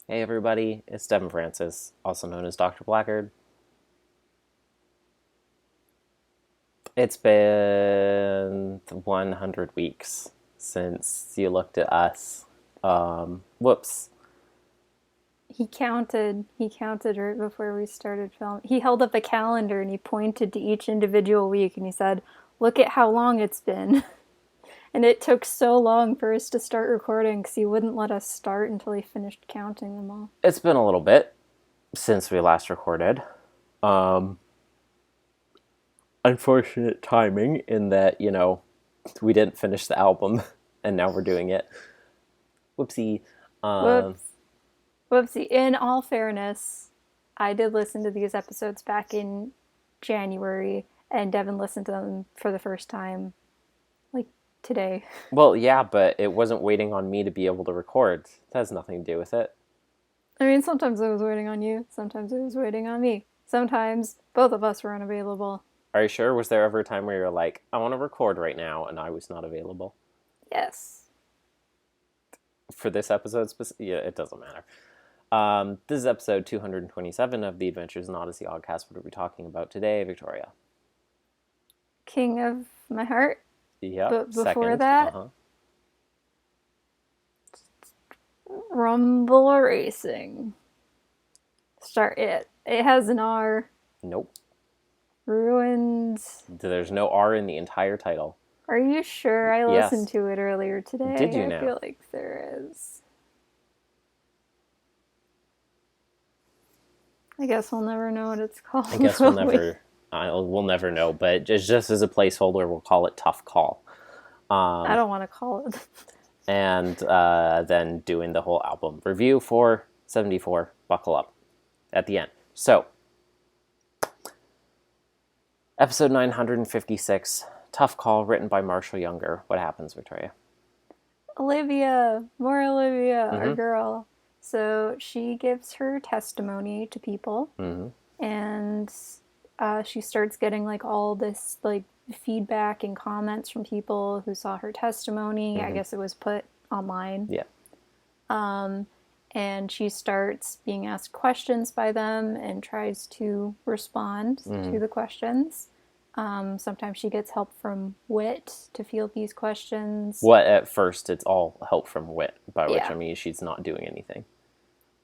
Hey everybody, it's Devin Francis, also known as Dr. Blackguard. It's been 100 weeks since you looked at us. Whoops. He counted. He counted right before we started filming. He held up a calendar and he pointed to each individual week and he said, "Look at how long it's been." And it took so long for us to start recording because he wouldn't let us start until he finished counting them all. It's been a little bit since we last recorded. Unfortunate timing in that, we didn't finish the album and now we're doing it. Whoopsie. Whoops. Whoopsie. In all fairness, I did listen to these episodes back in January, and Devin listened to them for the first time, like, today. Well, yeah, but it wasn't waiting on me to be able to record. That has nothing to do with it. I mean, sometimes I was waiting on you, sometimes I was waiting on me. Sometimes both of us were unavailable. Are you sure? Was there ever a time where you're like, I want to record right now, and I was not available? Yes. For this episode, yeah, it doesn't matter. This is episode 227 of the Adventures in Odyssey Oddcast. What are we talking about today, Victoria? King of my heart. Yep. But before second. that, Rumble Racing. Start it. It has an R. Nope. Ruins. There's no R in the entire title. Are you sure? I Yes. listened to it earlier today. Did you I now? feel like there is. I guess we'll never know what it's called. I guess we'll never know, but just as a placeholder, we'll call it Tough Call. I don't want to call it. And then doing the whole album review for 74, buckle up, at the end. So, episode 956, Tough Call, written by Marshall Younger. What happens, Victoria? Olivia, more Olivia, our girl. So she gives her testimony to people, and she starts getting like all this like feedback and comments from people who saw her testimony. I guess it was put online. Yeah. And she starts being asked questions by them and tries to respond to the questions. Sometimes she gets help from Wit to field these questions. What at first it's all help from Wit, by which Yeah. I mean she's not doing anything.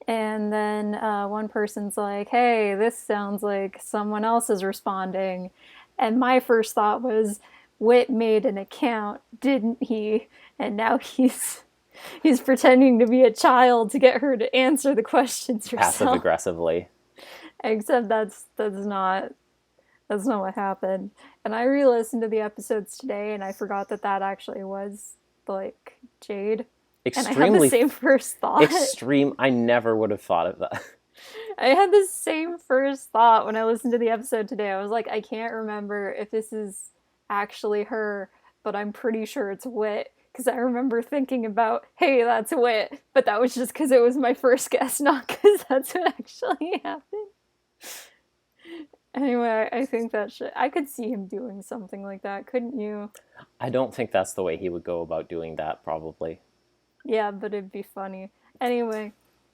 And then one person's like, hey, this sounds like someone else is responding. And my first thought was, Wit made an account, didn't he? And now he's pretending to be a child to get her to answer the questions herself. Passive aggressively. Except that's not what happened. And I re-listened to the episodes today, and I forgot that actually was like Jade. Extremely. And I had the same first thought. I never would have thought of that. I had the same first thought when I listened to the episode today. I was like, I can't remember if this is actually her, but I'm pretty sure it's Wit. Because I remember thinking about, hey, that's Wit. But that was just because it was my first guess, not because that's what actually happened. Anyway, I think I could see him doing something like that, couldn't you? I don't think that's the way he would go about doing that, probably. Yeah, but it'd be funny. Anyway,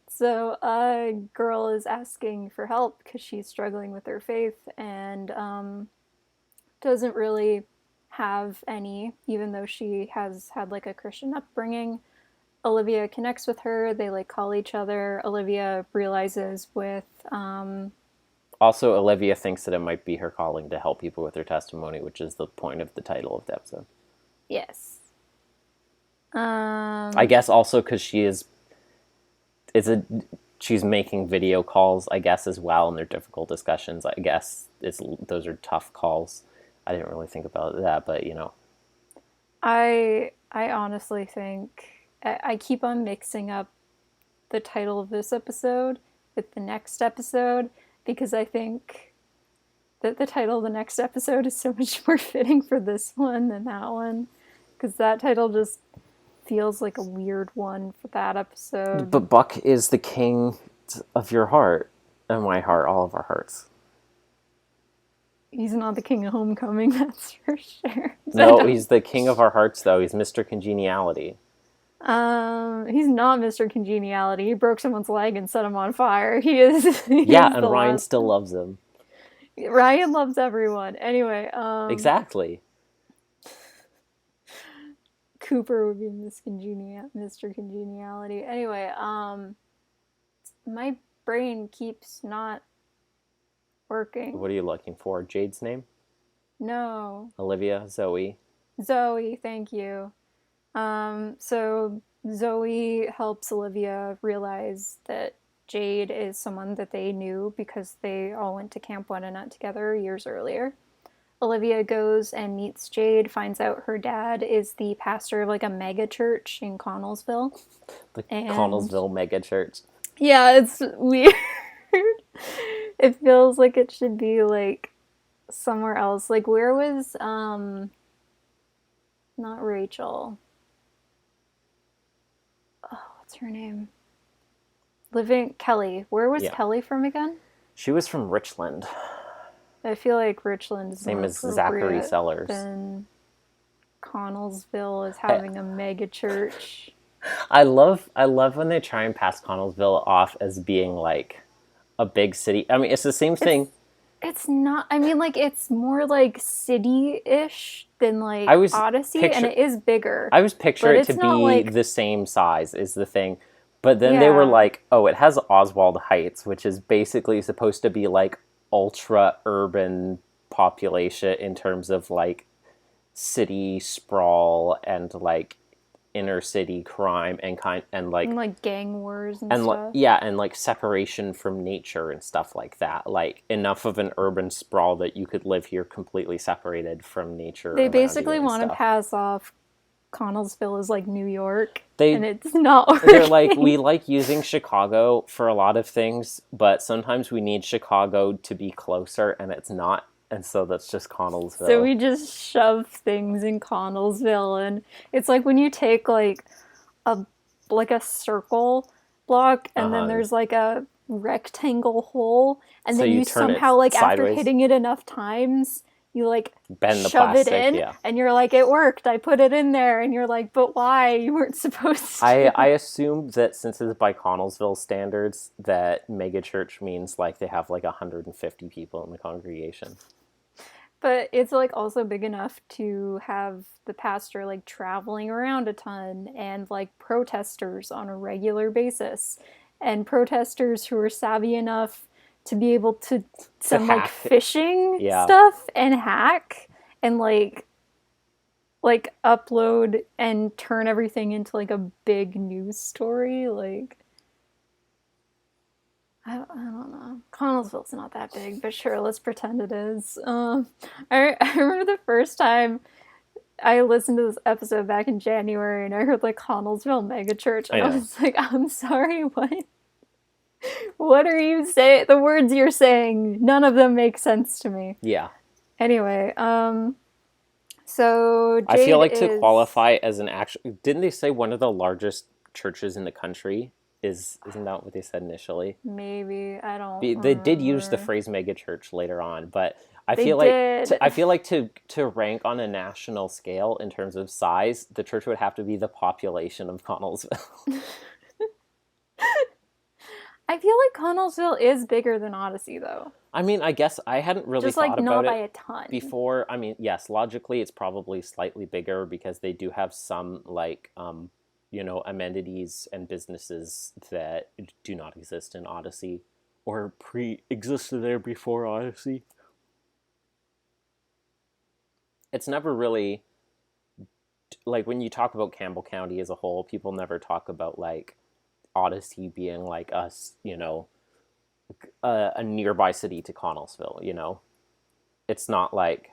so a girl is asking for help because she's struggling with her faith and doesn't really have any, even though she has had like a Christian upbringing. Olivia connects with her. They like call each other. Olivia realizes with Also, Olivia thinks that it might be her calling to help people with her testimony, which is the point of the title of the episode. Yes. I guess also because she's making video calls, I guess, as well, and they're difficult discussions. I guess those are tough calls. I didn't really think about that, but I honestly think I keep on mixing up the title of this episode with the next episode because I think that the title of the next episode is so much more fitting for this one than that one, because that title just feels like a weird one for that episode. But Buck is the king of your heart, and my heart, all of our hearts. He's not the king of homecoming, that's for sure. No, he's the king of our hearts, though. He's Mr. Congeniality. He's not Mr. Congeniality. He broke someone's leg and set him on fire. He is. He Yeah, is and the Ryan last. still loves him. Ryan loves everyone. Anyway, Exactly. Cooper would be Mr. Congeniality. Anyway, my brain keeps not working. What are you looking for? Jade's name? No. Olivia? Zoe? Zoe, thank you. So Zoe helps Olivia realize that Jade is someone that they knew because they all went to Camp Nut together years earlier. Olivia goes and meets Jade, finds out her dad is the pastor of like a mega church in Connollsville. The And Connollsville megachurch. yeah, it's weird. It feels like it should be like somewhere else. Like where was not Rachel. Oh, what's her name? Living Kelly. Where was Yeah. Kelly from again? She was from Richland. I feel like Richland is Same more as Zachary appropriate Sellers. than Connellsville is having a mega church. I love when they try and pass Connollsville off as being like a big city. I mean, it's the same thing. It's not. I mean, like it's more like city-ish than like Odyssey, and it is bigger. I was picturing it to be like the same size is the thing. But then they were like, oh, it has Oswald Heights, which is basically supposed to be like ultra urban population in terms of like city sprawl and like inner city crime and like gang wars and stuff. And like separation from nature and stuff like that. Like enough of an urban sprawl that you could live here completely separated from nature. They basically want to pass off Connellsville as like New York, and it's not working. They're like, we like using Chicago for a lot of things, but sometimes we need Chicago to be closer, and it's not. And so that's just Connollsville. So we just shove things in Connellsville, and it's like when you take like a circle block, and then there's like a rectangle hole, and so then you somehow like sideways. After hitting it enough times, you like bend the shove plastic, it in, and you're like, it worked. I put it in there, and you're like, but why? You weren't supposed to. I assume that since it's by Connellsville standards, that megachurch means like they have like 150 people in the congregation. But it's like also big enough to have the pastor like traveling around a ton and like protesters on a regular basis, and protesters who are savvy enough to be able to send like phishing stuff and hack and like upload and turn everything into like a big news story. Like I don't know. Connellsville's not that big, but sure, let's pretend it is. I remember the first time I listened to this episode back in January, and I heard like Connellsville megachurch. I was like, I'm sorry, what? What are you saying? The words you're saying, none of them make sense to me. Yeah. Anyway, so Jade I feel like to qualify as an actual, didn't they say one of the largest churches in the country? Isn't that what they said initially? Maybe, I don't. They did use the phrase megachurch later on, but I feel like to rank on a national scale in terms of size, the church would have to be the population of Connollsville. I feel like Connellsville is bigger than Odyssey, though. I mean, I guess I hadn't really just thought like about not by it a ton before. I mean, yes, logically, it's probably slightly bigger because they do have some like amenities and businesses that do not exist in Odyssey or pre-existed there before Odyssey. It's never really like when you talk about Campbell County as a whole, people never talk about like Odyssey being like us, a nearby city to Connollsville, It's not like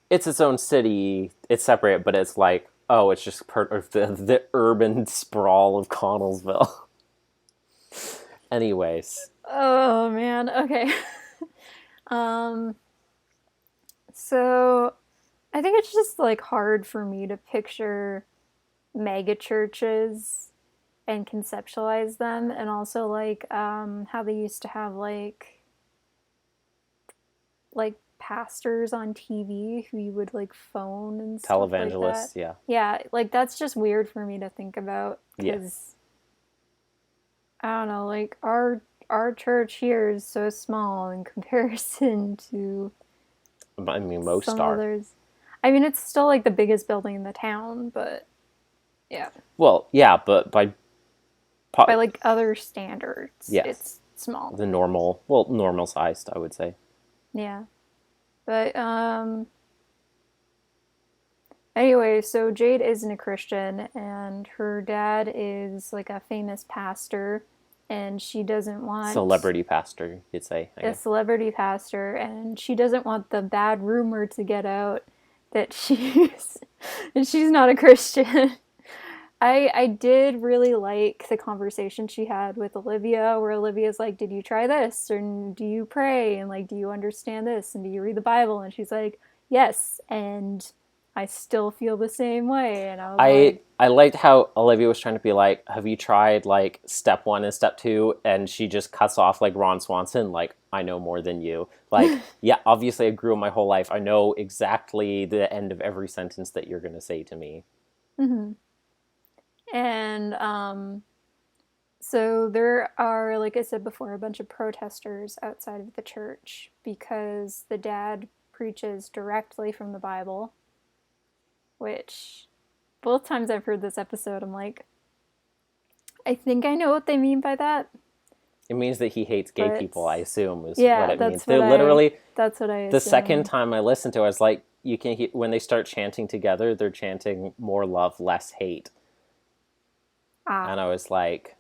it's its own city, it's separate, but it's like, oh, it's just part of the urban sprawl of Connellsville. Anyways. Oh man, okay. So I think it's just like hard for me to picture mega churches and conceptualize them, and also like how they used to have like pastors on TV who you would like phone and stuff like that. Televangelists, yeah. Yeah, like that's just weird for me to think about because I don't know, like our church here is so small in comparison to I mean, most some are. others. I mean, it's still like the biggest building in the town, but yeah. Well, yeah, but by like other standards, yes, it's small. The normal sized, I would say. Yeah. But anyway, so Jade isn't a Christian and her dad is like a famous pastor and she doesn't want celebrity pastor, you'd say. A celebrity pastor, and she doesn't want the bad rumor to get out that she's not a Christian. I did really like the conversation she had with Olivia, where Olivia's like, did you try this? And do you pray? And like, do you understand this? And do you read the Bible? And she's like, yes. And I still feel the same way. And I liked how Olivia was trying to be like, have you tried like step 1 and step 2? And she just cuts off like Ron Swanson, like, I know more than you. Like, yeah, obviously I grew up my whole life. I know exactly the end of every sentence that you're going to say to me. Mm-hmm. And so there are, like I said before, a bunch of protesters outside of the church because the dad preaches directly from the Bible, which both times I've heard this episode, I'm like, I think I know what they mean by that. It means that he hates gay people, I assume, is yeah, what it that's means. They're literally, that's what I assume. The second time I listened to it, I was like, you can hear, when they start chanting together, they're chanting more love, less hate. And I was like,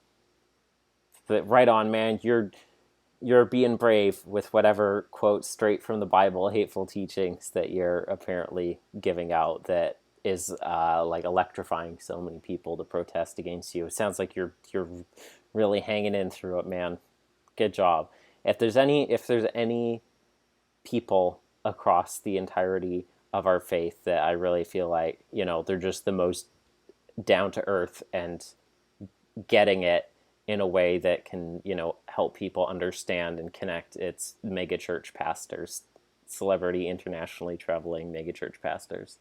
but right on, man, you're being brave with whatever quotes straight from the Bible, hateful teachings that you're apparently giving out that is like electrifying so many people to protest against you. It sounds like you're really hanging in through it, man. Good job. If there's any people across the entirety of our faith that I really feel like, they're just the most down to earth and getting it in a way that can, help people understand and connect, it's megachurch pastors, celebrity, internationally traveling megachurch pastors.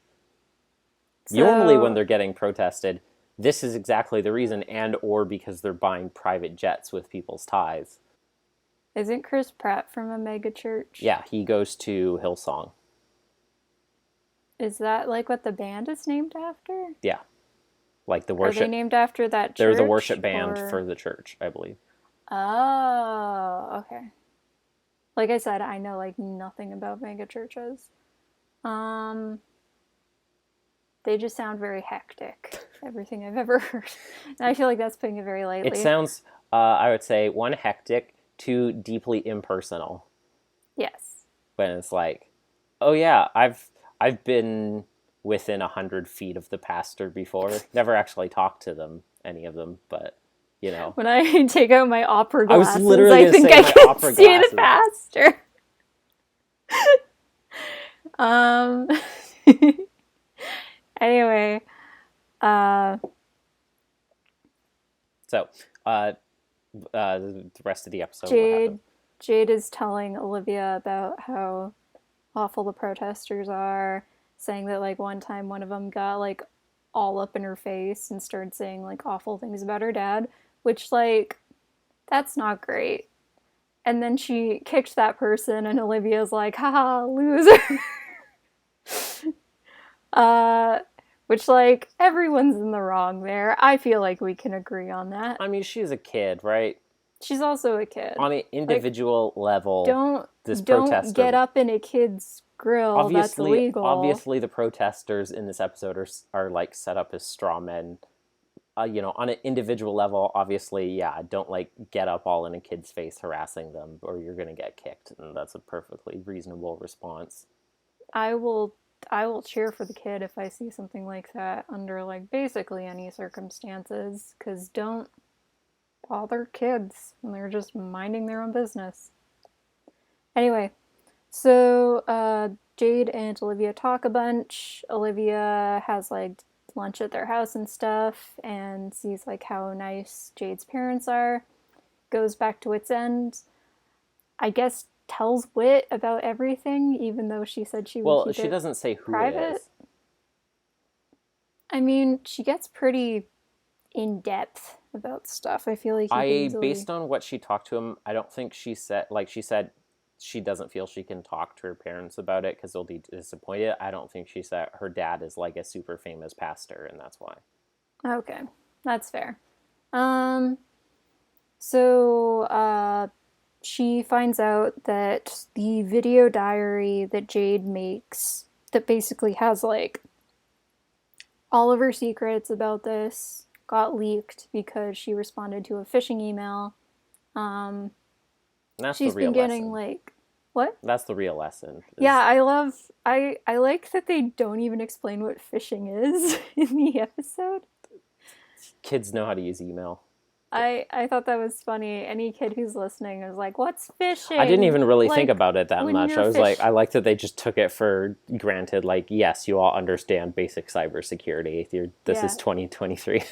So, normally when they're getting protested, this is exactly the reason, and or because they're buying private jets with people's ties. Isn't Chris Pratt from a megachurch? Yeah, he goes to Hillsong. Is that like what the band is named after? Yeah. Like the worship. Are they named after that church? They're the worship band for the church, I believe. Oh, okay. Like I said, I know like nothing about megachurches. They just sound very hectic. Everything I've ever heard. And I feel like that's putting it very lightly. It sounds, I would say, 1, hectic, 2, deeply impersonal. Yes. When it's like, oh yeah, I've been within 100 feet of the pastor before. Never actually talked to them, any of them, but, When I take out my opera glasses, I was literally I think I can see the pastor. Anyway. So, the rest of the episode, Jade is telling Olivia about how awful the protesters are, saying that like one time one of them got like all up in her face and started saying like awful things about her dad, which like that's not great. And then she kicked that person and Olivia's like, haha, loser. Which like everyone's in the wrong there. I feel like we can agree on that. I mean, she's a kid, right? She's also a kid. On an individual level, don't get up in a kid's grill. Obviously, that's illegal. Obviously, the protesters in this episode are like set up as straw men. On an individual level, obviously, yeah, don't like get up all in a kid's face harassing them, or you're gonna get kicked, and that's a perfectly reasonable response. I will cheer for the kid if I see something like that under like basically any circumstances, because don't bother kids when they're just minding their own business. Anyway, so Jade and Olivia talk a bunch. Olivia has like lunch at their house and stuff and sees like how nice Jade's parents are. Goes back to Wits End. I guess tells Whit about everything, even though she said she would Well, keep she it doesn't say who it private. is. I mean, she gets pretty in depth about stuff. I feel like you could easily. Based on what she talked to him, I don't think she said, like she said, she doesn't feel she can talk to her parents about it because they'll be disappointed. I don't think she said her dad is like a super famous pastor, and that's why. Okay, that's fair. Um, so she finds out that the video diary that Jade makes, that basically has like all of her secrets about this, got leaked because she responded to a phishing email. Um, That's the she's been real getting lesson. like what? That's the real lesson. Yeah, I like that they don't even explain what phishing is in the episode. Kids know how to use email. I thought that was funny. Any kid who's listening is like, "What's phishing?" I didn't even really like, think about it that much. I was like, I like that they just took it for granted. Like, yes, you all understand basic cybersecurity. This is 2023.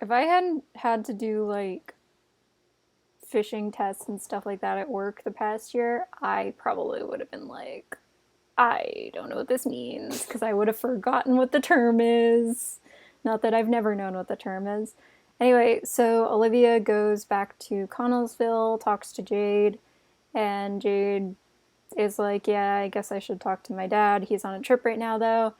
If I hadn't had to do like phishing tests and stuff like that at work the past year, I probably would have been like, I don't know what this means, because I would have forgotten what the term is. Not that I've never known what the term is. Anyway, so Olivia goes back to Connollsville, talks to Jade, and Jade is like, yeah, I guess I should talk to my dad. He's on a trip right now, though.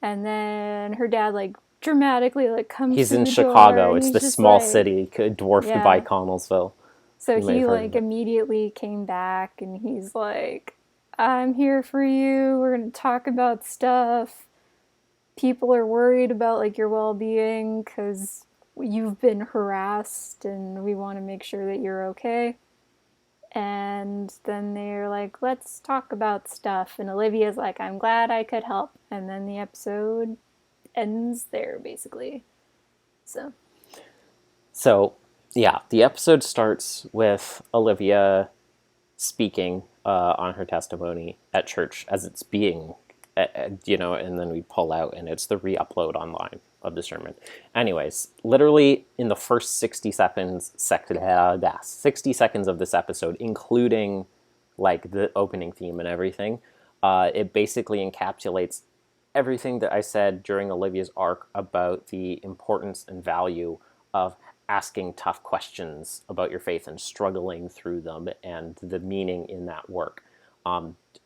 And then her dad, like, dramatically, like, comes He's through in the Chicago. door, and It's he's the just small like, city dwarfed by Connollsville. So he, like, immediately came back, and he's like, I'm here for you. We're going to talk about stuff. People are worried about, like, your well-being because you've been harassed, and we want to make sure that you're okay. And then they're like, let's talk about stuff. And Olivia's like, I'm glad I could help. And then the episode ends there, basically. So, yeah, the episode starts with Olivia speaking on her testimony at church as it's being, and then we pull out and it's the re-upload online of the sermon. Anyways, literally in the first 60 seconds of this episode, including like the opening theme and everything, it basically encapsulates everything that I said during Olivia's arc about the importance and value of asking tough questions about your faith and struggling through them and the meaning in that work.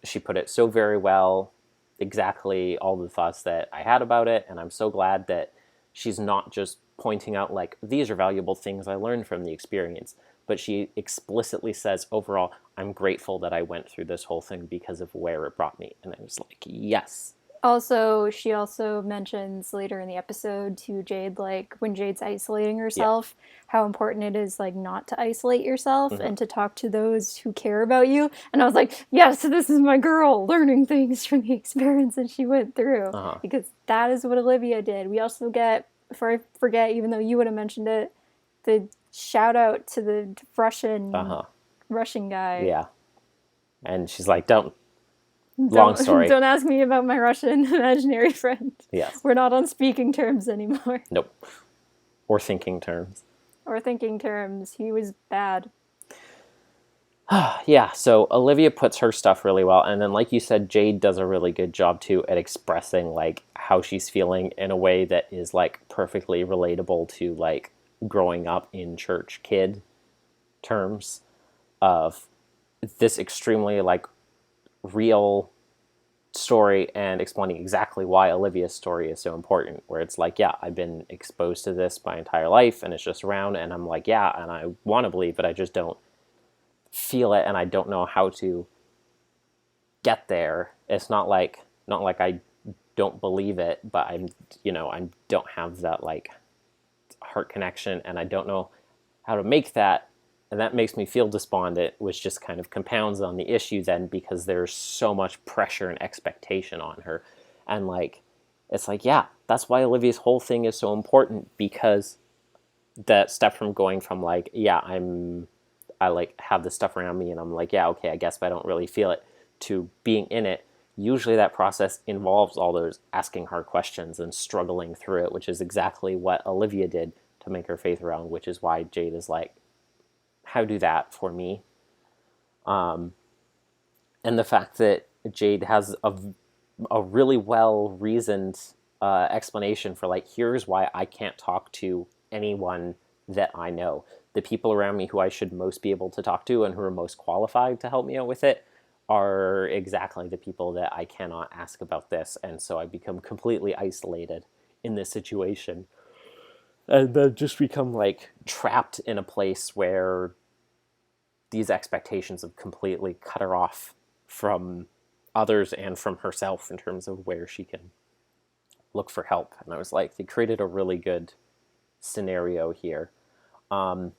She put it so very well, exactly all the thoughts that I had about it, and I'm so glad that she's not just pointing out like, these are valuable things I learned from the experience, but she explicitly says, overall, I'm grateful that I went through this whole thing because of where it brought me. And I was like, yes. Also, she also mentions later in the episode to Jade, like, when Jade's isolating herself, how important it is, like, not to isolate yourself and to talk to those who care about you. And I was like, yes, this is my girl learning things from the experience that she went through. Because that is what Olivia did. We also get, before I forget, even though you would have mentioned it, the shout out to the Russian guy. Yeah. And she's like, long story. Don't ask me about my Russian imaginary friend. Yes. We're not on speaking terms anymore. Nope. Or thinking terms. He was bad. Yeah, so Olivia puts her stuff really well. And then, like you said, Jade does a really good job, too, at expressing, like, how she's feeling in a way that is, like, perfectly relatable to, like, growing up in church kid terms of this extremely, like, real story and explaining exactly why Olivia's story is so important, where it's like, yeah, I've been exposed to this my entire life and it's just around, and I'm like, yeah, and I want to believe, but I just don't feel it and I don't know how to get there. It's not like I don't believe it, but I don't have that like heart connection, and I don't know how to make that. And that makes me feel despondent, which just kind of compounds on the issue then, because there's so much pressure and expectation on her. And like, it's like, yeah, that's why Olivia's whole thing is so important, because that step from going from like, yeah, I like have this stuff around me and I'm like, yeah, okay, I guess, but I don't really feel it, to being in it. Usually that process involves all those asking hard questions and struggling through it, which is exactly what Olivia did to make her faith around, which is why Jade is like, how do that for me? And the fact that Jade has a really well-reasoned explanation for, like, here's why I can't talk to anyone that I know. The people around me who I should most be able to talk to and who are most qualified to help me out with it are exactly the people that I cannot ask about this, and so I become completely isolated in this situation. And then just become, like, trapped in a place where these expectations have completely cut her off from others and from herself in terms of where she can look for help. And I was like, they created a really good scenario here. Like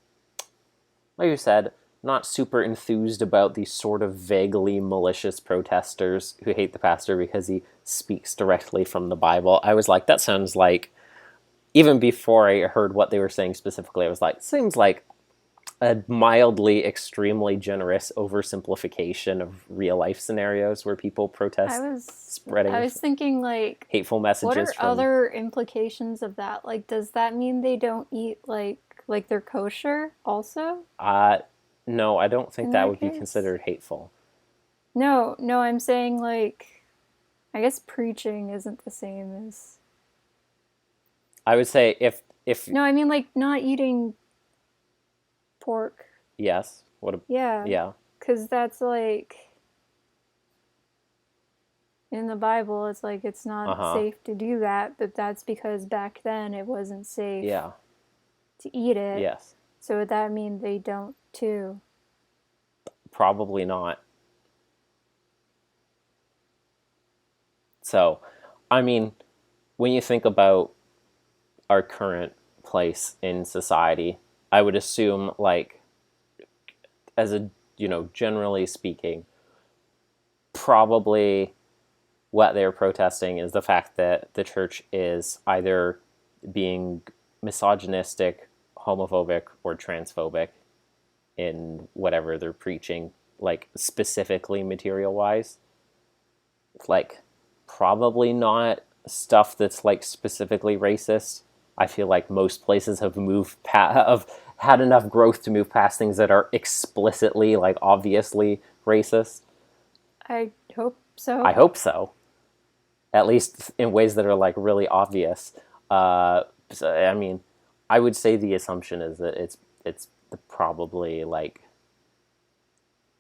you said, not super enthused about these sort of vaguely malicious protesters who hate the pastor because he speaks directly from the Bible. I was like, that sounds like, even before I heard what they were saying specifically, I was like, seems like a mildly, extremely generous oversimplification of real life scenarios where people protest spreading I was thinking, like, hateful messages. What are other implications of that? Like, does that mean they don't eat, like they're kosher also? No, I don't think that would be considered hateful. No, I'm saying, like, I guess preaching isn't the same as... I would say if... No, I mean, like, not eating pork. Yes. Yeah. Because that's, like... In the Bible, it's like it's not safe to do that, but that's because back then it wasn't safe to eat it. Yes. So would that mean they don't too? Probably not. So, I mean, when you think about our current place in society, I would assume, like, as a, generally speaking, probably what they're protesting is the fact that the church is either being misogynistic, homophobic, or transphobic in whatever they're preaching, like, specifically material-wise. Like, probably not stuff that's, like, specifically racist. I feel like most places have have had enough growth to move past things that are explicitly, like, obviously racist. I hope so. I hope so. At least in ways that are, like, really obvious. So, I mean, I would say the assumption is that it's probably, like,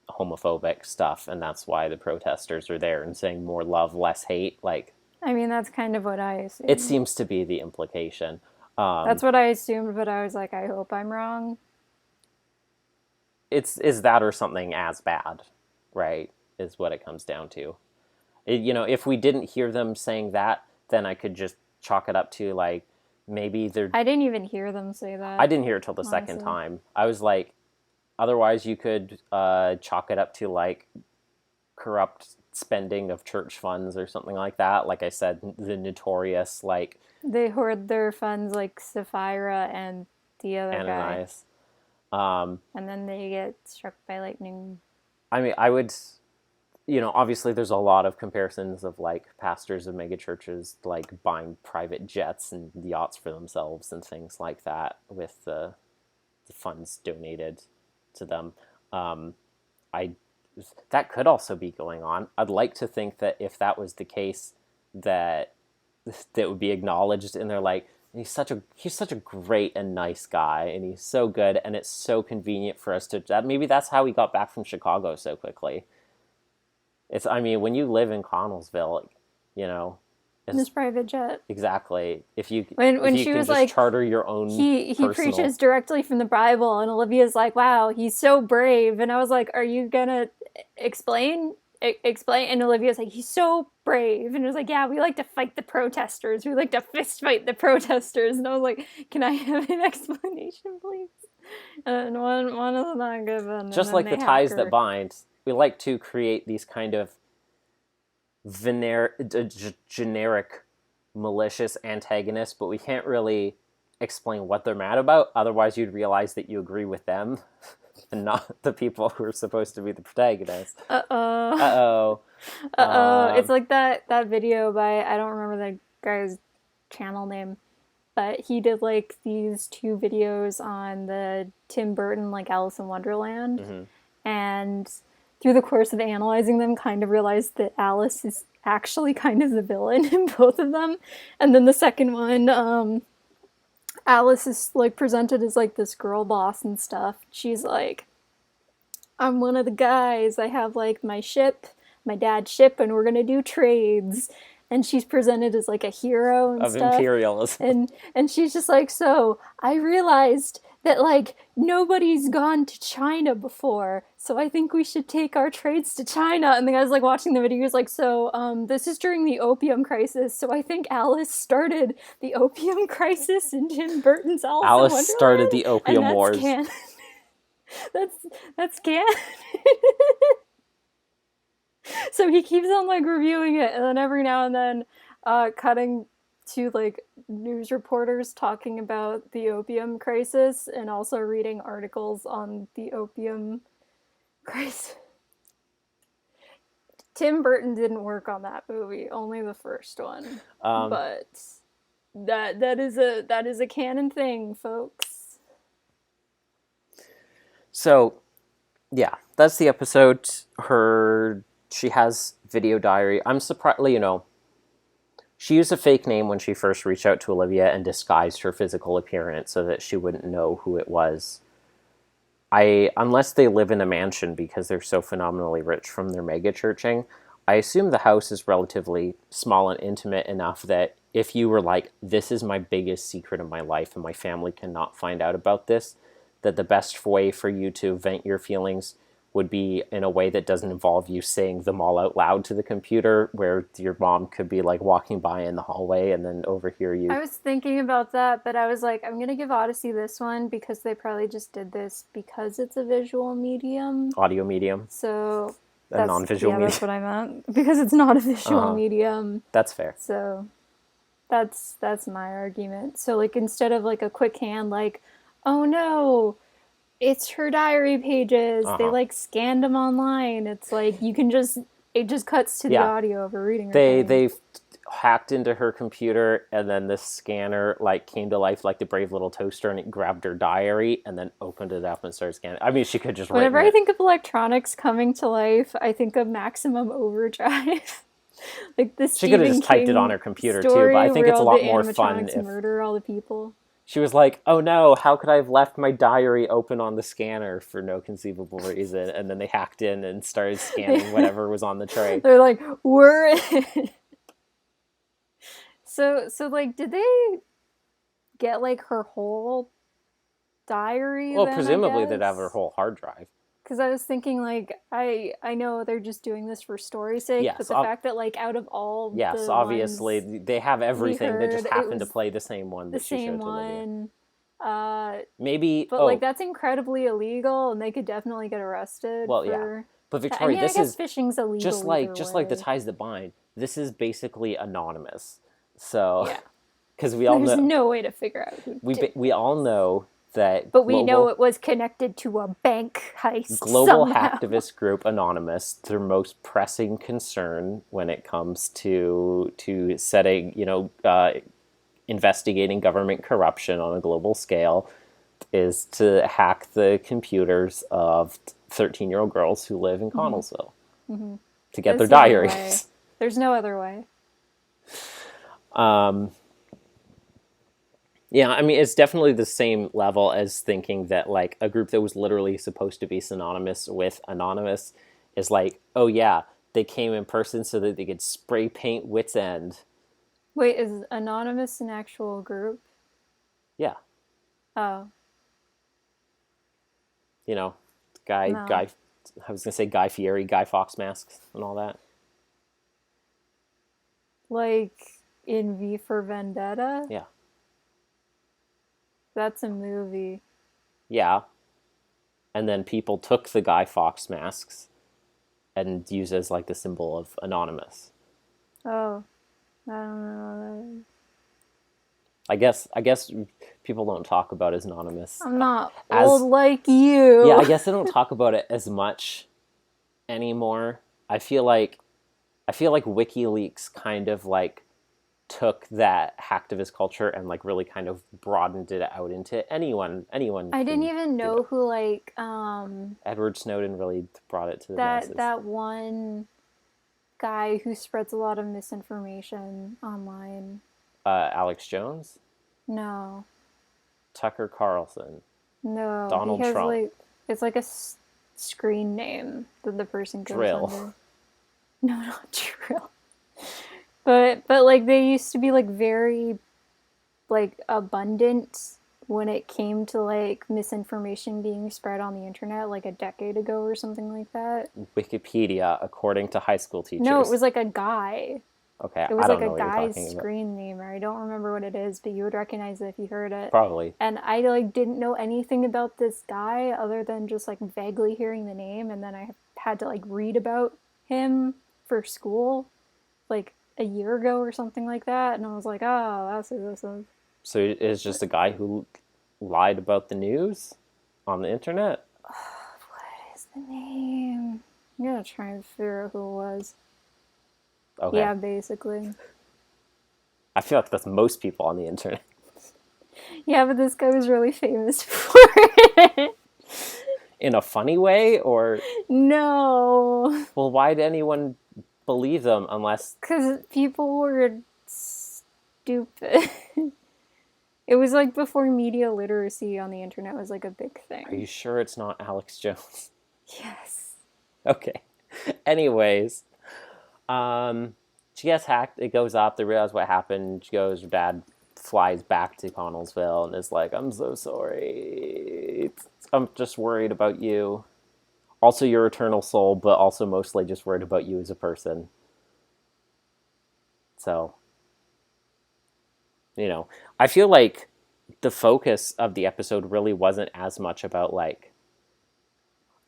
homophobic stuff, and that's why the protesters are there and saying more love, less hate. Like, I mean, that's kind of what I assumed. It seems to be the implication. That's what I assumed, but I was like, I hope I'm wrong. Is that or something as bad, right? Is what it comes down to. If we didn't hear them saying that, then I could just chalk it up to, like, maybe they're... I didn't even hear them say that. I didn't hear it till the second time. I was like, otherwise you could chalk it up to, like, corrupt spending of church funds or something like that. Like I said, the notorious, like... They hoard their funds like Sapphira and the other Ananias. guy. And then they get struck by lightning. I mean, I would... obviously there's a lot of comparisons of, like, pastors of megachurches, like, buying private jets and yachts for themselves and things like that with the funds donated to them. That could also be going on. I'd like to think that if that was the case, that would be acknowledged, and they're like, he's such a great and nice guy, and he's so good, and it's so convenient for us to... Maybe that's how we got back from Chicago so quickly. When you live in Connollsville, in this private jet. Exactly. If you when she can was just like, charter your own he preaches directly from the Bible, and Olivia's like, wow, he's so brave. And I was like, are you gonna explain? And Olivia's like, he's so brave. And it was like, yeah, we like to fight the protesters. We like to fist fight the protesters. And I was like, can I have an explanation, please? And one is not given. Just like the ties that bind, we like to create these kind of generic malicious antagonists, but we can't really explain what they're mad about. Otherwise, you'd realize that you agree with them and not the people who are supposed to be the protagonists. It's like that video by, I don't remember the guy's channel name, but he did, like, these 2 videos on the Tim Burton, like, Alice in Wonderland. Mm-hmm. And through the course of analyzing them, kind of realized that Alice is actually kind of the villain in both of them. And then the second one, Alice is like presented as like this girl boss and stuff. She's like, I'm one of the guys. I have like my ship, my dad's ship, and we're gonna do trades. And she's presented as like a hero and of stuff. Imperialism. And she's just like, so I realized that like nobody's gone to China before, so I think we should take our trades to China. And the guy's like watching the video, he's like, so this is during the opium crisis, so I think Alice started the opium crisis in Tim Burton's Alice in Wonderland. Alice started the opium wars. Canon. that's canon. So he keeps on like reviewing it, and then every now and then cutting to like news reporters talking about the opium crisis and also reading articles on the opium crisis. Tim Burton didn't work on that movie, only the first one. But that is a canon thing, folks. So, yeah, that's the episode. She has video diary. I'm surprised, she used a fake name when she first reached out to Olivia and disguised her physical appearance so that she wouldn't know who it was. Unless they live in a mansion because they're so phenomenally rich from their megachurching, I assume the house is relatively small and intimate enough that if you were like, this is my biggest secret in my life and my family cannot find out about this, that the best way for you to vent your feelings would be in a way that doesn't involve you saying them all out loud to the computer, where your mom could be like walking by in the hallway and then overhear you. I was thinking about that, but I was like, I'm going to give Odyssey this one because they probably just did this because it's a visual medium. Audio medium. So a non-visual medium. That's what I meant. Because it's not a visual medium. That's fair. So that's my argument. So like instead of like a quick hand, like, oh no, it's her diary pages. They like scanned them online. It's like it just cuts to the audio of her reading. They hacked into her computer, and then the scanner like came to life like the brave little toaster, and it grabbed her diary and then opened it up and started scanning. I mean, she could just. Whenever I think of electronics coming to life, I think of Maximum Overdrive. Like this. She could have just typed it on her computer too, but I think it's a lot more fun if murder all the people. She was like, oh no, how could I have left my diary open on the scanner for no conceivable reason? And then they hacked in and started scanning whatever was on the tray. They're like, we're in. So like, did they get like her whole diary? Well, presumably they'd have her whole hard drive. Because I was thinking, like, I know they're just doing this for story's sake, but the fact that, like, out of all the obviously, they have everything. They just happen to play the same one that she showed to Olivia. Maybe... But, like, that's incredibly illegal, and they could definitely get arrested But, Victoria, I guess phishing's illegal just like the ties that bind, this is basically anonymous. So... Yeah. Because we all know... There's no way to figure out who we all know... But we know it was connected to a bank heist. Global somehow. hacktivist group Anonymous, their most pressing concern when it comes to setting, investigating government corruption on a global scale, is to hack the computers of 13-year-old girls who live in Connollsville to get their diaries. There's no other way. Yeah, I mean, it's definitely the same level as thinking that, like, a group that was literally supposed to be synonymous with Anonymous is like, oh yeah, they came in person so that they could spray paint Wit's End. Wait, is Anonymous an actual group? Yeah. Oh. Guy, I was going to say Guy Fieri, Guy Fawkes masks and all that. Like in V for Vendetta? Yeah. That's a movie. Yeah. And then people took the Guy Fawkes masks and used as like the symbol of Anonymous. Oh. I don't know. I guess people don't talk about it as Anonymous. I'm not old like you. Yeah, I guess they don't talk about it as much anymore. I feel like WikiLeaks kind of like took that hacktivist culture and like really kind of broadened it out into anyone I didn't even know it. who like Edward Snowden really brought it to the that masses. one guy who spreads a lot of misinformation online. Alex Jones, No, Tucker Carlson, no, he Donald has Trump, like it's like a screen name that the person goes Drill. under. No, not Drill. But like they used to be like very like abundant when it came to like misinformation being spread on the internet like a decade ago or something like that. Wikipedia, according to high school No, it teachers. was like a guy. Okay, It I was like don't a know what you're guy's talking about. screen name, or I don't remember what it is, but you would recognize it if you heard it. Probably. And I like didn't know anything about this guy other than just like vaguely hearing the name, and then I had to like read about him for school like a year ago or something like that, and I was like, oh, that's who this is. So it's just a guy who lied about the news on the internet? What is the name? I'm gonna try and figure out who it was. Okay. Yeah, basically. I feel like that's most people on the internet. Yeah, but this guy was really famous for it. In a funny way, or No. well, why did anyone believe them unless Because people were stupid. It was like before media literacy on the internet was like a big thing. Are you sure it's not Alex Jones? Yes. Okay. Anyways, she gets hacked. It goes up. They realize what happened. She goes. Her dad flies back to Connollsville and is like, "I'm so sorry. I'm just worried about you. Also, your eternal soul, but also mostly just worried about you as a person." So, I feel like the focus of the episode really wasn't as much about like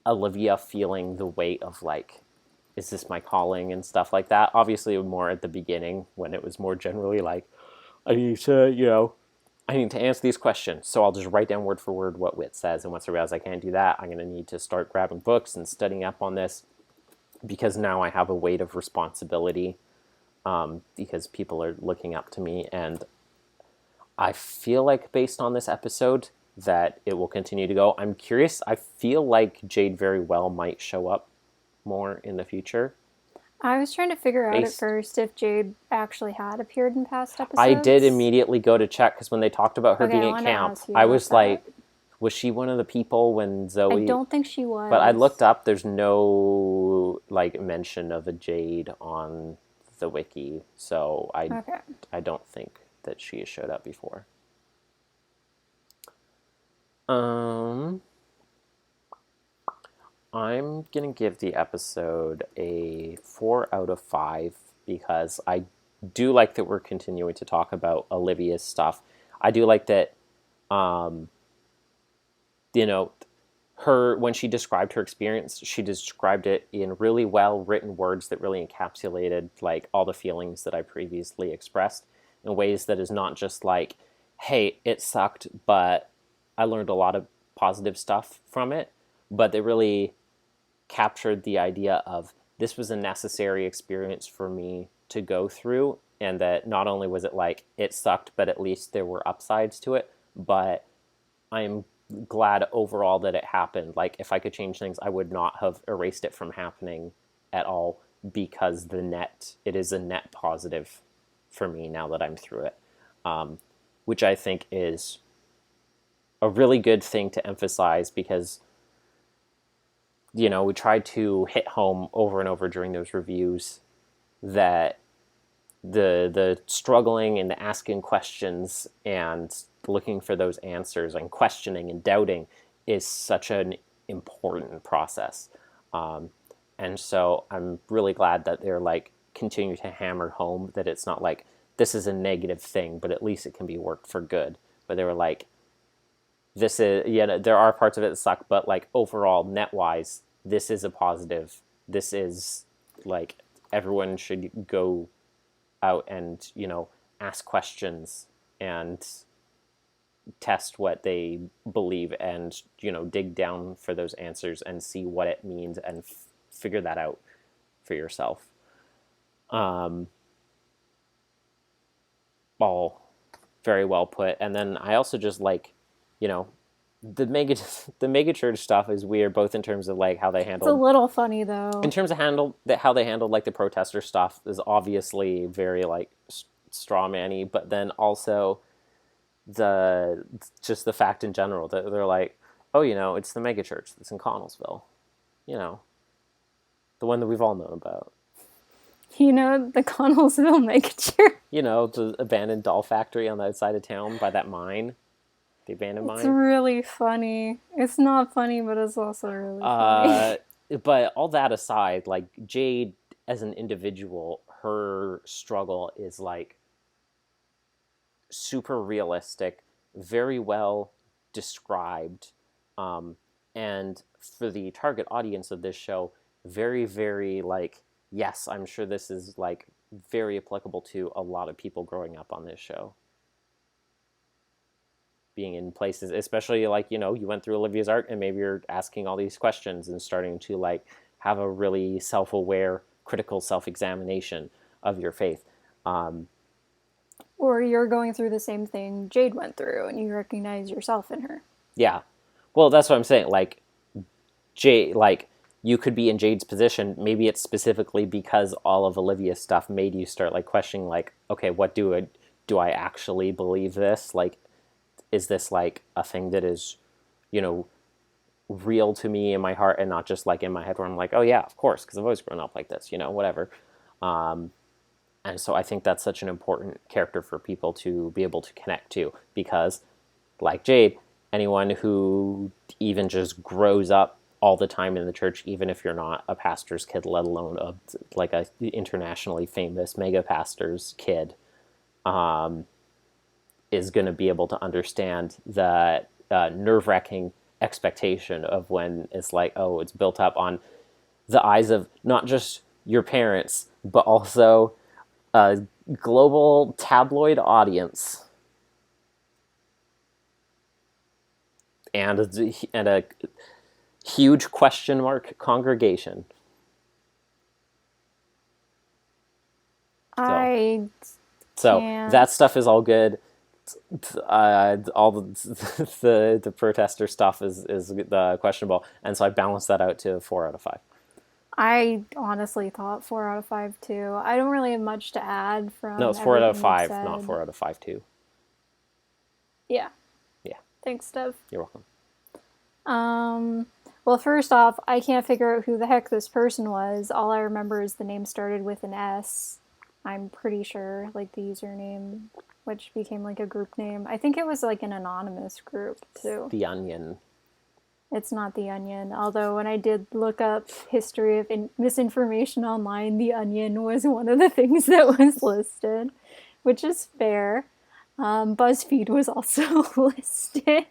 Olivia feeling the weight of like, is this my calling and stuff like that. Obviously, more at the beginning when it was more generally like, I need to answer these questions. So I'll just write down word for word what Wit says. And once I realize I can't do that, I'm going to need to start grabbing books and studying up on this because now I have a weight of responsibility because people are looking up to me. And I feel like based on this episode that it will continue to go. I'm curious. I feel like Jade very well might show up more in the future. I was trying to figure out at first if Jade actually had appeared in past episodes. I did immediately go to check because when they talked about her being at camp, I was like, was she one of the people when Zoe... I don't think she was. But I looked up, there's no like mention of a Jade on the wiki, so I don't think that she has showed up before. I'm gonna give the episode a 4 out of 5 because I do like that we're continuing to talk about Olivia's stuff. I do like that, her, when she described her experience, she described it in really well written words that really encapsulated like all the feelings that I previously expressed in ways that is not just like, hey, it sucked, but I learned a lot of positive stuff from it, but they really captured the idea of this was a necessary experience for me to go through, and that not only was it like it sucked, but at least there were upsides to it, but I'm glad overall that it happened. Like if I could change things, I would not have erased it from happening at all because it is a net positive for me now that I'm through it, which I think is a really good thing to emphasize because we tried to hit home over and over during those reviews that the struggling and the asking questions and looking for those answers and questioning and doubting is such an important process. And so I'm really glad that they're like continue to hammer home that it's not like this is a negative thing, but at least it can be worked for good. But they were like, this is, there are parts of it that suck, but like overall net wise, this is a positive. This is like everyone should go out and ask questions and test what they believe and dig down for those answers and see what it means and figure that out for yourself. all very well put. And then I also just like, you know, the megachurch stuff is weird, both in terms of like how they handled. It's a little funny though. In terms of how they handled like the protester stuff is obviously very like strawman-y, but then also just the fact in general that they're like, oh, you know, it's the megachurch that's in Connollsville, you know, the one that we've all known about. You know, the Connollsville megachurch. You know, the abandoned doll factory on the outside of town by that mine. The abandoned mine. It's really funny. It's not funny, but it's also really funny. But all that aside, like, Jade as an individual, her struggle is, like, super realistic, very well described, and for the target audience of this show, very, very, like, yes, I'm sure this is, like, very applicable to a lot of people growing up on this show. Being in places, especially like, you know, you went through Olivia's arc and maybe you're asking all these questions and starting to like have a really self-aware, critical self-examination of your faith. Or you're going through the same thing Jade went through and you recognize yourself in her. Yeah. Well, that's what I'm saying. Like, Jade, like, you could be in Jade's position. Maybe it's specifically because all of Olivia's stuff made you start like questioning, like, okay, what do I actually believe this? Like, is this like a thing that is, you know, real to me in my heart and not just like in my head where I'm like, oh yeah, of course, because I've always grown up like this, you know, whatever. And so I think that's such an important character for people to be able to connect to, because like Jade, anyone who even just grows up all the time in the church, even if you're not a pastor's kid, let alone like a internationally famous mega pastor's kid, is going to be able to understand the nerve-wracking expectation of when it's like, oh, it's built up on the eyes of not just your parents, but also a global tabloid audience. And a huge question mark congregation. So that stuff is all good. All the protester stuff is questionable, and so I balanced that out to 4 out of 5. I honestly thought 4 out of 5 too. I don't really have much to add from. No, it's 4 out of 5, not 4 out of 5 too. Yeah. Yeah. Thanks, Steph. You're welcome. Well, first off, I can't figure out who the heck this person was. All I remember is the name started with an S. I'm pretty sure, like the username, which became like a group name. I think it was like an anonymous group too. The Onion. It's not The Onion, although when I did look up history of misinformation online, The Onion was one of the things that was listed, which is fair. BuzzFeed was also listed.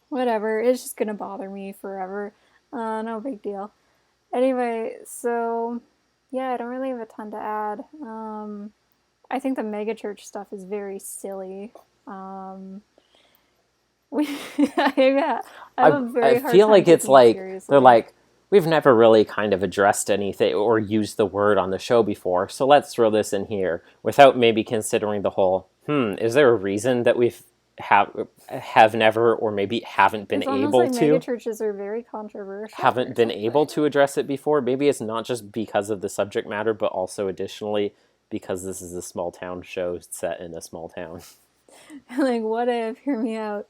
Whatever, it's just gonna bother me forever. No big deal. Anyway, so yeah, I don't really have a ton to add. I think the megachurch stuff is very silly. I feel like it's like seriously. They're like, we've never really kind of addressed anything or used the word on the show before, so let's throw this in here without maybe considering the whole, is there a reason that we've have never or maybe haven't been able to? Megachurches are very controversial. Haven't been able to address it before. Maybe it's not just because of the subject matter, but also additionally because this is a small town show set in a small town. Like, what if, hear me out,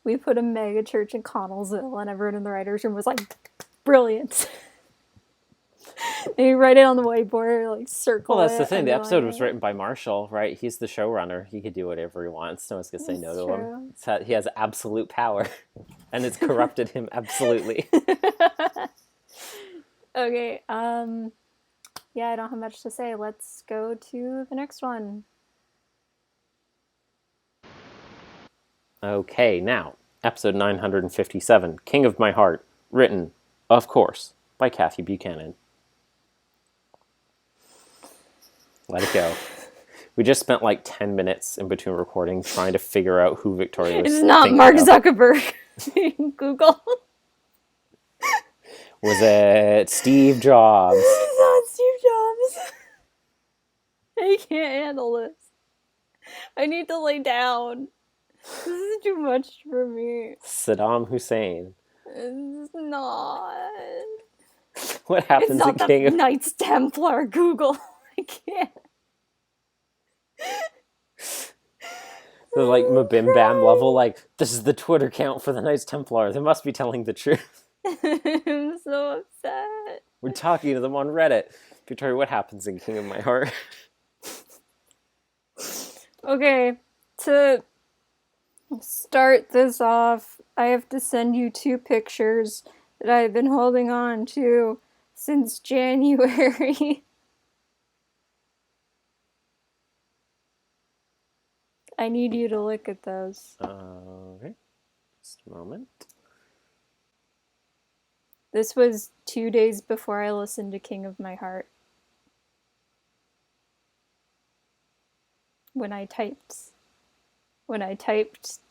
we put a megachurch in Connollsville and everyone in the writer's room was like, brilliant. They write it on the whiteboard, like circle it. Well, that's the thing. The episode was written by Marshall, right? He's the showrunner. He could do whatever he wants. No one's going to say no to him. He has absolute power, and it's corrupted him absolutely. Okay. Yeah, I don't have much to say. Let's go to the next one. Okay, now, episode 957, King of My Heart, written, of course, by Kathy Buchanan. Let it go. We just spent like 10 minutes in between recording trying to figure out who Victoria was. It's not Mark Zuckerberg. Google. Was it Steve Jobs? It's not Steve Jobs. I can't handle this. I need to lay down. This is too much for me. Saddam Hussein. It's not. What happens It's not at King the of... Knights Templar, Google. I can't. The, like, Mabim Bam level, like, this is the Twitter account for the Knights Templar. They must be telling the truth. I'm so upset. We're talking to them on Reddit. Victoria, what happens in King of My Heart? Okay, to start this off, I have to send you 2 pictures that I've been holding on to since January. I need you to look at those. Okay. Just a moment. This was 2 days before I listened to King of My Heart. When I typed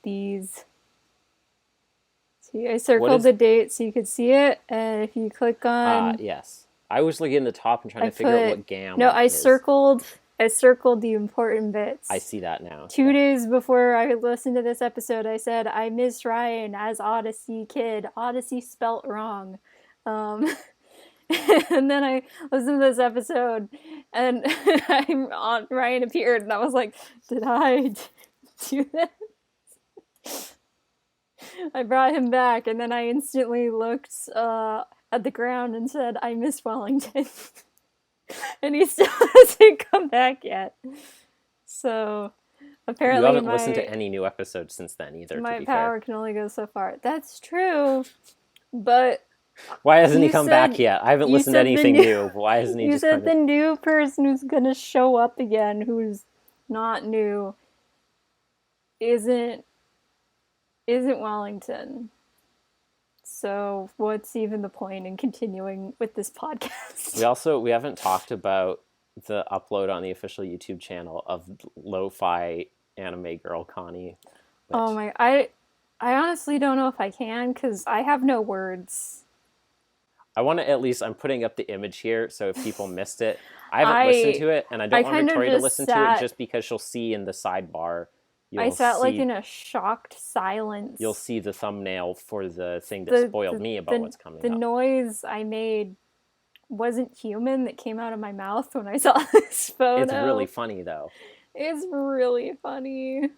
these. See, I circled the date so you could see it, and if you click on... yes. I was looking at the top and trying to figure out what GAM No, I is. circled the important bits. I see that now. 2 days before I listened to this episode, I said, I miss Ryan as Odyssey kid. Odyssey spelt wrong. And then I listened to this episode, and Ryan appeared, and I was like, did I do this? I brought him back, and then I instantly looked at the ground and said, I miss Wellington. And he still hasn't come back yet. So, apparently you haven't listened to any new episodes since then either, my to be power fair. can only go so far. That's true, but... Why hasn't he come back yet? I haven't listened to anything new. Why hasn't he just come You said the new person who's going to show up again, who's not new, isn't Wellington. So what's even the point in continuing with this podcast? We haven't talked about the upload on the official YouTube channel of Lo-Fi Anime Girl Connie. Oh my, I honestly don't know if I can, because I have no words. I want to I'm putting up the image here, so if people missed it, I haven't listened to it, and I don't want Victoria to listen to it just because she'll see in the sidebar. I sat like in a shocked silence. You'll see the thumbnail for the thing that spoiled me about what's coming up. The noise I made wasn't human that came out of my mouth when I saw this photo. It's really funny, though. It's really funny.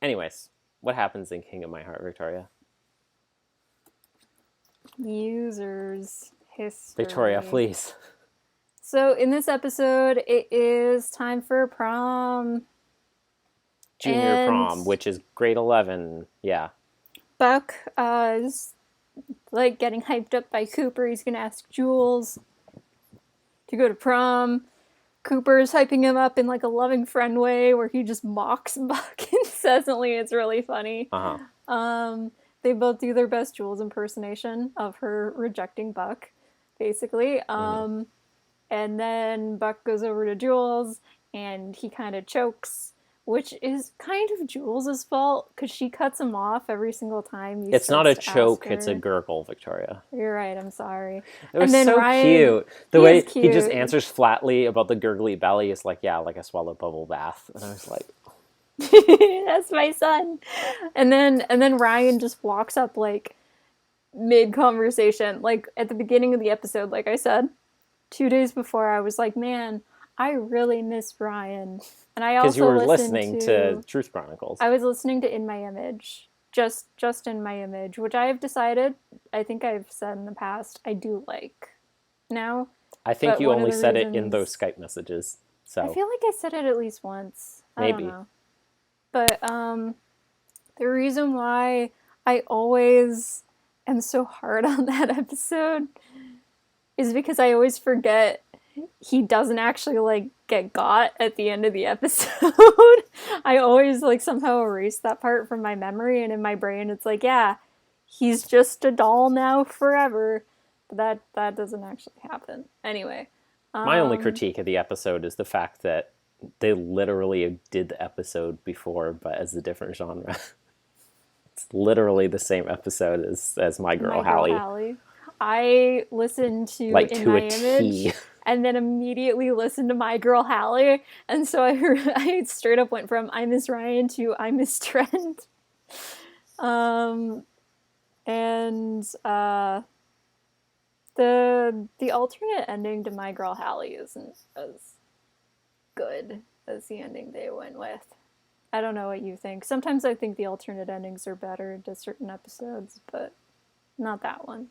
Anyways, what happens in King of My Heart, Victoria? Users history. Victoria, please. So in this episode, it is time for prom. Junior prom, which is grade 11. Yeah. Buck is like getting hyped up by Cooper. He's gonna ask Jules to go to prom. Cooper's hyping him up in like a loving friend way where he just mocks Buck incessantly. It's really funny. They both do their best Jules impersonation of her rejecting Buck, basically. And then Buck goes over to Jules, and he kind of chokes, which is kind of Jules' fault, because she cuts him off every single time. It's not a choke, it's a gurgle, Victoria. You're right, I'm sorry. It was so cute. The way he just answers flatly about the gurgly belly is like, yeah, like a swallowed bubble bath. And I was like... That's my son. And then Ryan just walks up like mid-conversation, like at the beginning of the episode, like I said, 2 days before, I was like, man, I really miss Ryan. And I also because you were listening to Truth Chronicles. I was listening to In My Image, just In My Image, which I have decided, I think I've said in the past, I do like now. I think you only said it in those Skype messages. So I feel like I said it at least once. Maybe. I don't know. But the reason why I always am so hard on that episode is because I always forget he doesn't actually like get got at the end of the episode. I always like somehow erase that part from my memory, and in my brain it's like, yeah, he's just a doll now forever. But that doesn't actually happen. Anyway. My only critique of the episode is the fact that they literally did the episode before, but as a different genre. It's literally the same episode as My Girl Hallie. I listened to like In to My a Image. T. and then immediately listened to My Girl Hallie. And so I straight up went from I Miss Ryan to I Miss Trent. And the alternate ending to My Girl Hallie isn't as good as the ending they went with. I don't know what you think. Sometimes I think the alternate endings are better to certain episodes, but not that one.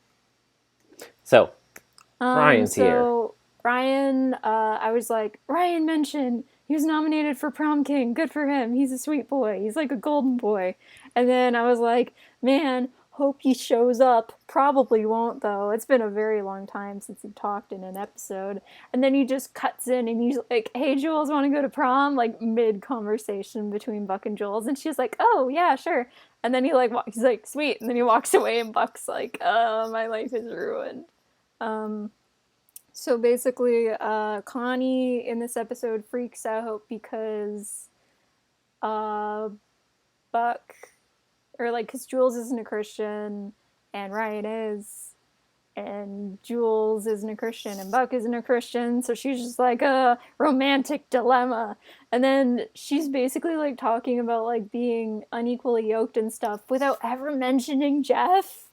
So, Ryan's here. Ryan, I was like, Ryan mentioned he was nominated for Prom King. Good for him. He's a sweet boy. He's like a golden boy. And then I was like, man, hope he shows up. Probably won't, though. It's been a very long time since he talked in an episode. And then he just cuts in and he's like, hey, Jules, want to go to prom? Like, mid-conversation between Buck and Jules. And she's like, oh, yeah, sure. And then he's like, sweet. And then he walks away and Buck's like, my life is ruined. So basically, Connie in this episode freaks out because Buck, or like, because Jules isn't a Christian and Ryan is, and Jules isn't a Christian and Buck isn't a Christian, so she's just like a romantic dilemma. And then she's basically like talking about like being unequally yoked and stuff without ever mentioning Jeff.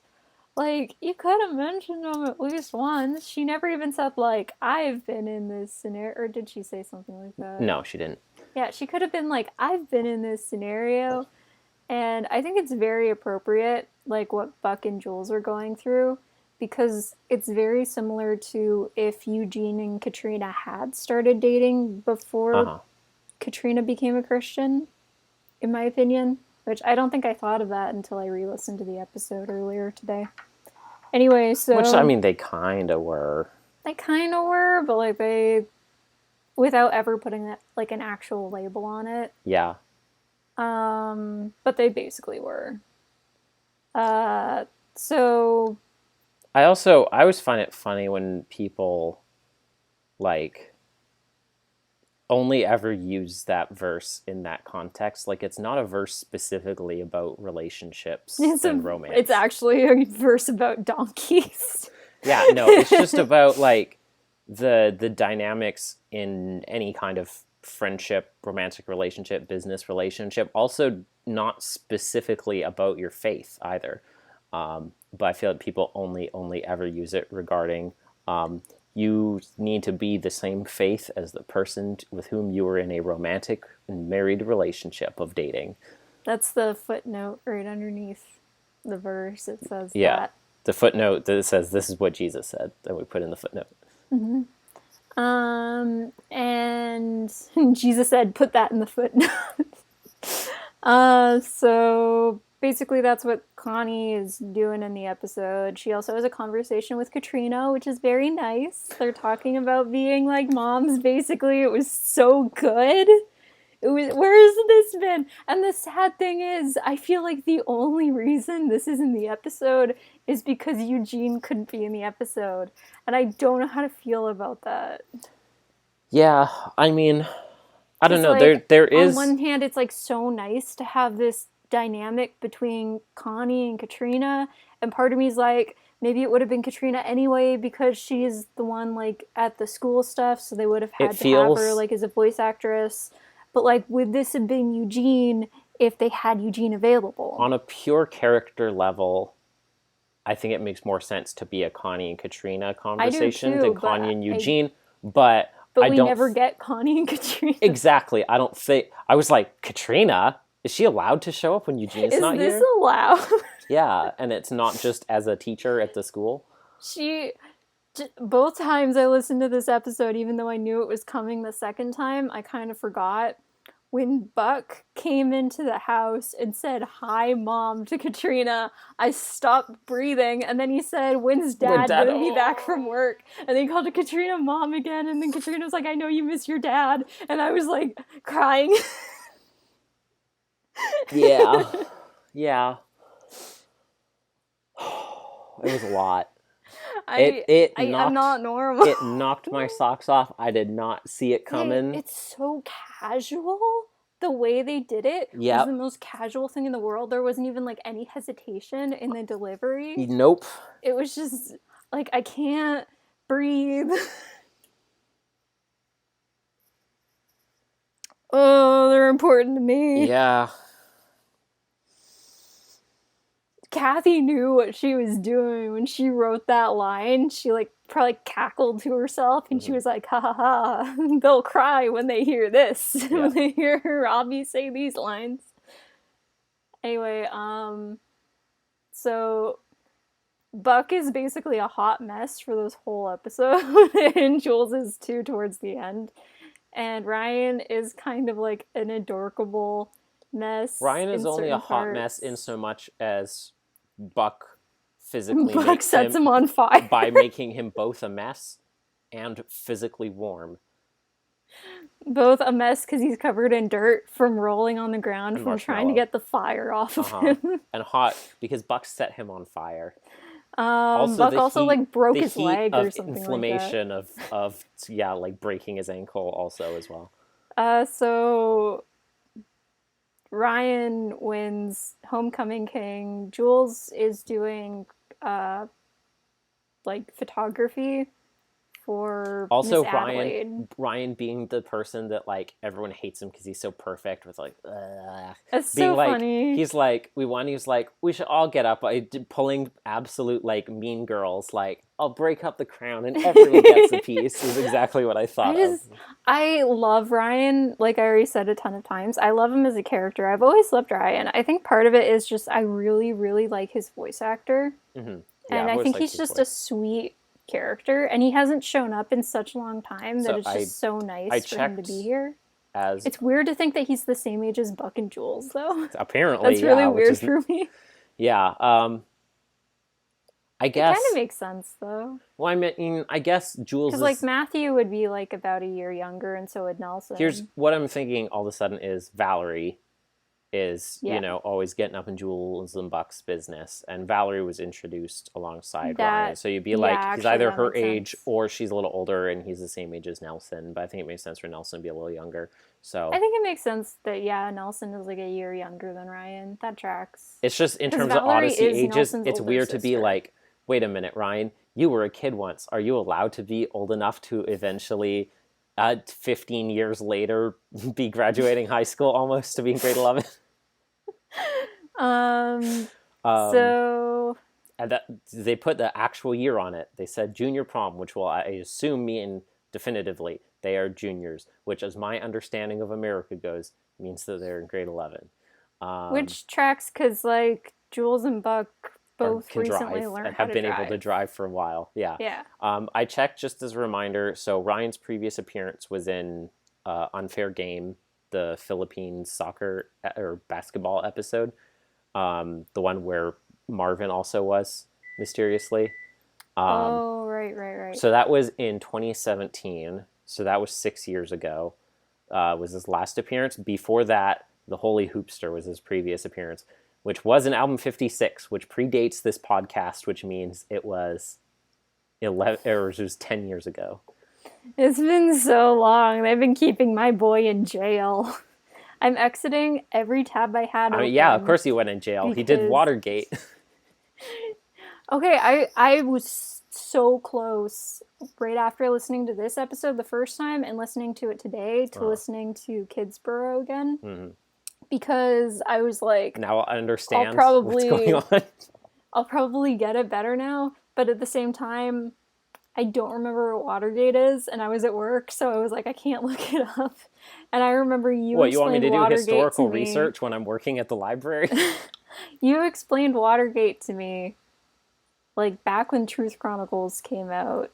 Like, you could have mentioned him at least once. She never even said, like, I've been in this scenario. Or did she say something like that? No, she didn't. Yeah, she could have been like, I've been in this scenario. And I think it's very appropriate, like, what Buck and Jules are going through. Because it's very similar to if Eugene and Katrina had started dating before Katrina became a Christian, in my opinion. Which I don't think I thought of that until I re-listened to the episode earlier today. Anyway, so... Which, I mean, they kind of were. They kind of were, but, like, they... Without ever putting, that, like, an actual label on it. Yeah. But they basically were. So... I always find it funny when people, like, only ever use that verse in that context. Like, it's not a verse specifically about relationships and romance. It's actually a verse about donkeys. Yeah, no, it's just about, like, the dynamics in any kind of friendship, romantic relationship, business relationship. Also, not specifically about your faith either. But I feel like people only ever use it regarding... you need to be the same faith as the person with whom you were in a romantic and married relationship of dating. That's the footnote right underneath the verse. It says that. Yeah, the footnote that says this is what Jesus said that we put in the footnote. Mm-hmm. And Jesus said, put that in the footnote. So basically that's what Connie is doing in the episode. She also has a conversation with Katrina, which is very nice. They're talking about being like moms, basically. It was so good. Where has this been? And the sad thing is, I feel like the only reason this is in the episode is because Eugene couldn't be in the episode. And I don't know how to feel about that. Yeah, I mean, I don't know. Like, there is... On one hand, it's like so nice to have this dynamic between Connie and Katrina, and part of me is like, maybe it would have been Katrina anyway because she's the one like at the school stuff, so they would have had to have her like as a voice actress. But like, would this have been Eugene if they had Eugene available? On a pure character level, I think it makes more sense to be a Connie and Katrina conversation than Connie and Eugene. But we never get Connie and Katrina. Exactly. I don't think... I was like, Katrina? Is she allowed to show up when Eugene's not here? Is this allowed? Yeah, and it's not just as a teacher at the school. Both times I listened to this episode, even though I knew it was coming the second time, I kind of forgot. When Buck came into the house and said, "Hi, Mom," to Katrina, I stopped breathing, and then he said, when's Dad gonna be back from work? And then he called Katrina Mom again, and then Katrina was like, I know you miss your dad. And I was like, crying. Yeah. Yeah. It was a lot. I'm not normal. It knocked my socks off. I did not see it coming. It's so casual. The way they did it was the most casual thing in the world. There wasn't even like any hesitation in the delivery. Nope. It was just like, I can't breathe. Oh, they're important to me. Yeah. Kathy knew what she was doing when she wrote that line. She like probably cackled to herself and she was like, ha ha ha, they'll cry when they hear this. Yeah. When they hear Robbie say these lines. Anyway, so Buck is basically a hot mess for this whole episode, and Jules is too towards the end. And Ryan is kind of like an adorable mess. Ryan is only a hot mess in so much as Buck physically sets him on fire by making him both a mess and physically warm. Both a mess because he's covered in dirt from rolling on the ground from trying to get the fire off of him. And hot because Buck set him on fire. Buck also like broke his leg or something inflammation like that. of like breaking his ankle also as well. So Ryan wins Homecoming King. Jules is doing like photography for also Miss Adelaide. Ryan being the person that like everyone hates him because he's so perfect with like it's being so like, funny. He's like we should all get up, pulling absolute like Mean Girls, like I'll break up the crown and everyone gets a piece is exactly what I thought. I love Ryan, like I already said a ton of times. I love him as a character. I've always loved Ryan. I think part of it is just I really, really like his voice actor. Mm-hmm. Yeah, and I think he's just a sweet character, and he hasn't shown up in such a long time that it's just so nice for him to be here. It's weird to think that he's the same age as Buck and Jules, though. Apparently, that's really weird for me. Yeah, I guess it kind of makes sense, though. Well, I mean, I guess Jules because like Matthew would be like about a year younger, and so would Nelson. Here's what I'm thinking. All of a sudden, is Valerie is always getting up in Jules and Buck's business, and Valerie was introduced alongside Ryan, so you'd be like he's either her age or she's a little older and he's the same age as Nelson, but I think it makes sense for Nelson to be a little younger. So I think it makes sense that Nelson is like a year younger than Ryan. That tracks. It's just in terms of Odyssey ages, it's weird to be like, wait a minute, Ryan, you were a kid once, are you allowed to be old enough to eventually 15 years later be graduating high school almost to be in grade 11? So and that they put the actual year on it. They said junior prom, which will I assume mean definitively they are juniors, which as my understanding of America goes means that they're in grade 11. Which tracks because like Jules and Buck both recently learned how to drive. Have been able to drive for a while. Yeah. I checked just as a reminder. So Ryan's previous appearance was in Unfair Game, the Philippines soccer or basketball episode. The one where Marvin also was mysteriously. Right. So that was in 2017. So that was 6 years ago. Was his last appearance. Before that, the Holy Hoopster was his previous appearance, which was in album 56, which predates this podcast, which means it was 10 years ago. It's been so long. They've been keeping my boy in jail. I'm exiting every tab I had open. Yeah, of course he went in jail. He did Watergate. Okay, I was so close right after listening to this episode the first time and listening to it today to listening to Kidsborough again. Mm-hmm. Because I was like, now I understand what's going on. I'll probably get it better now, but at the same time, I don't remember what Watergate is, and I was at work, so I was like, I can't look it up. And I remember you What, you want me to do Watergate historical research when I'm working at the library? You explained Watergate to me, like, back when Truth Chronicles came out.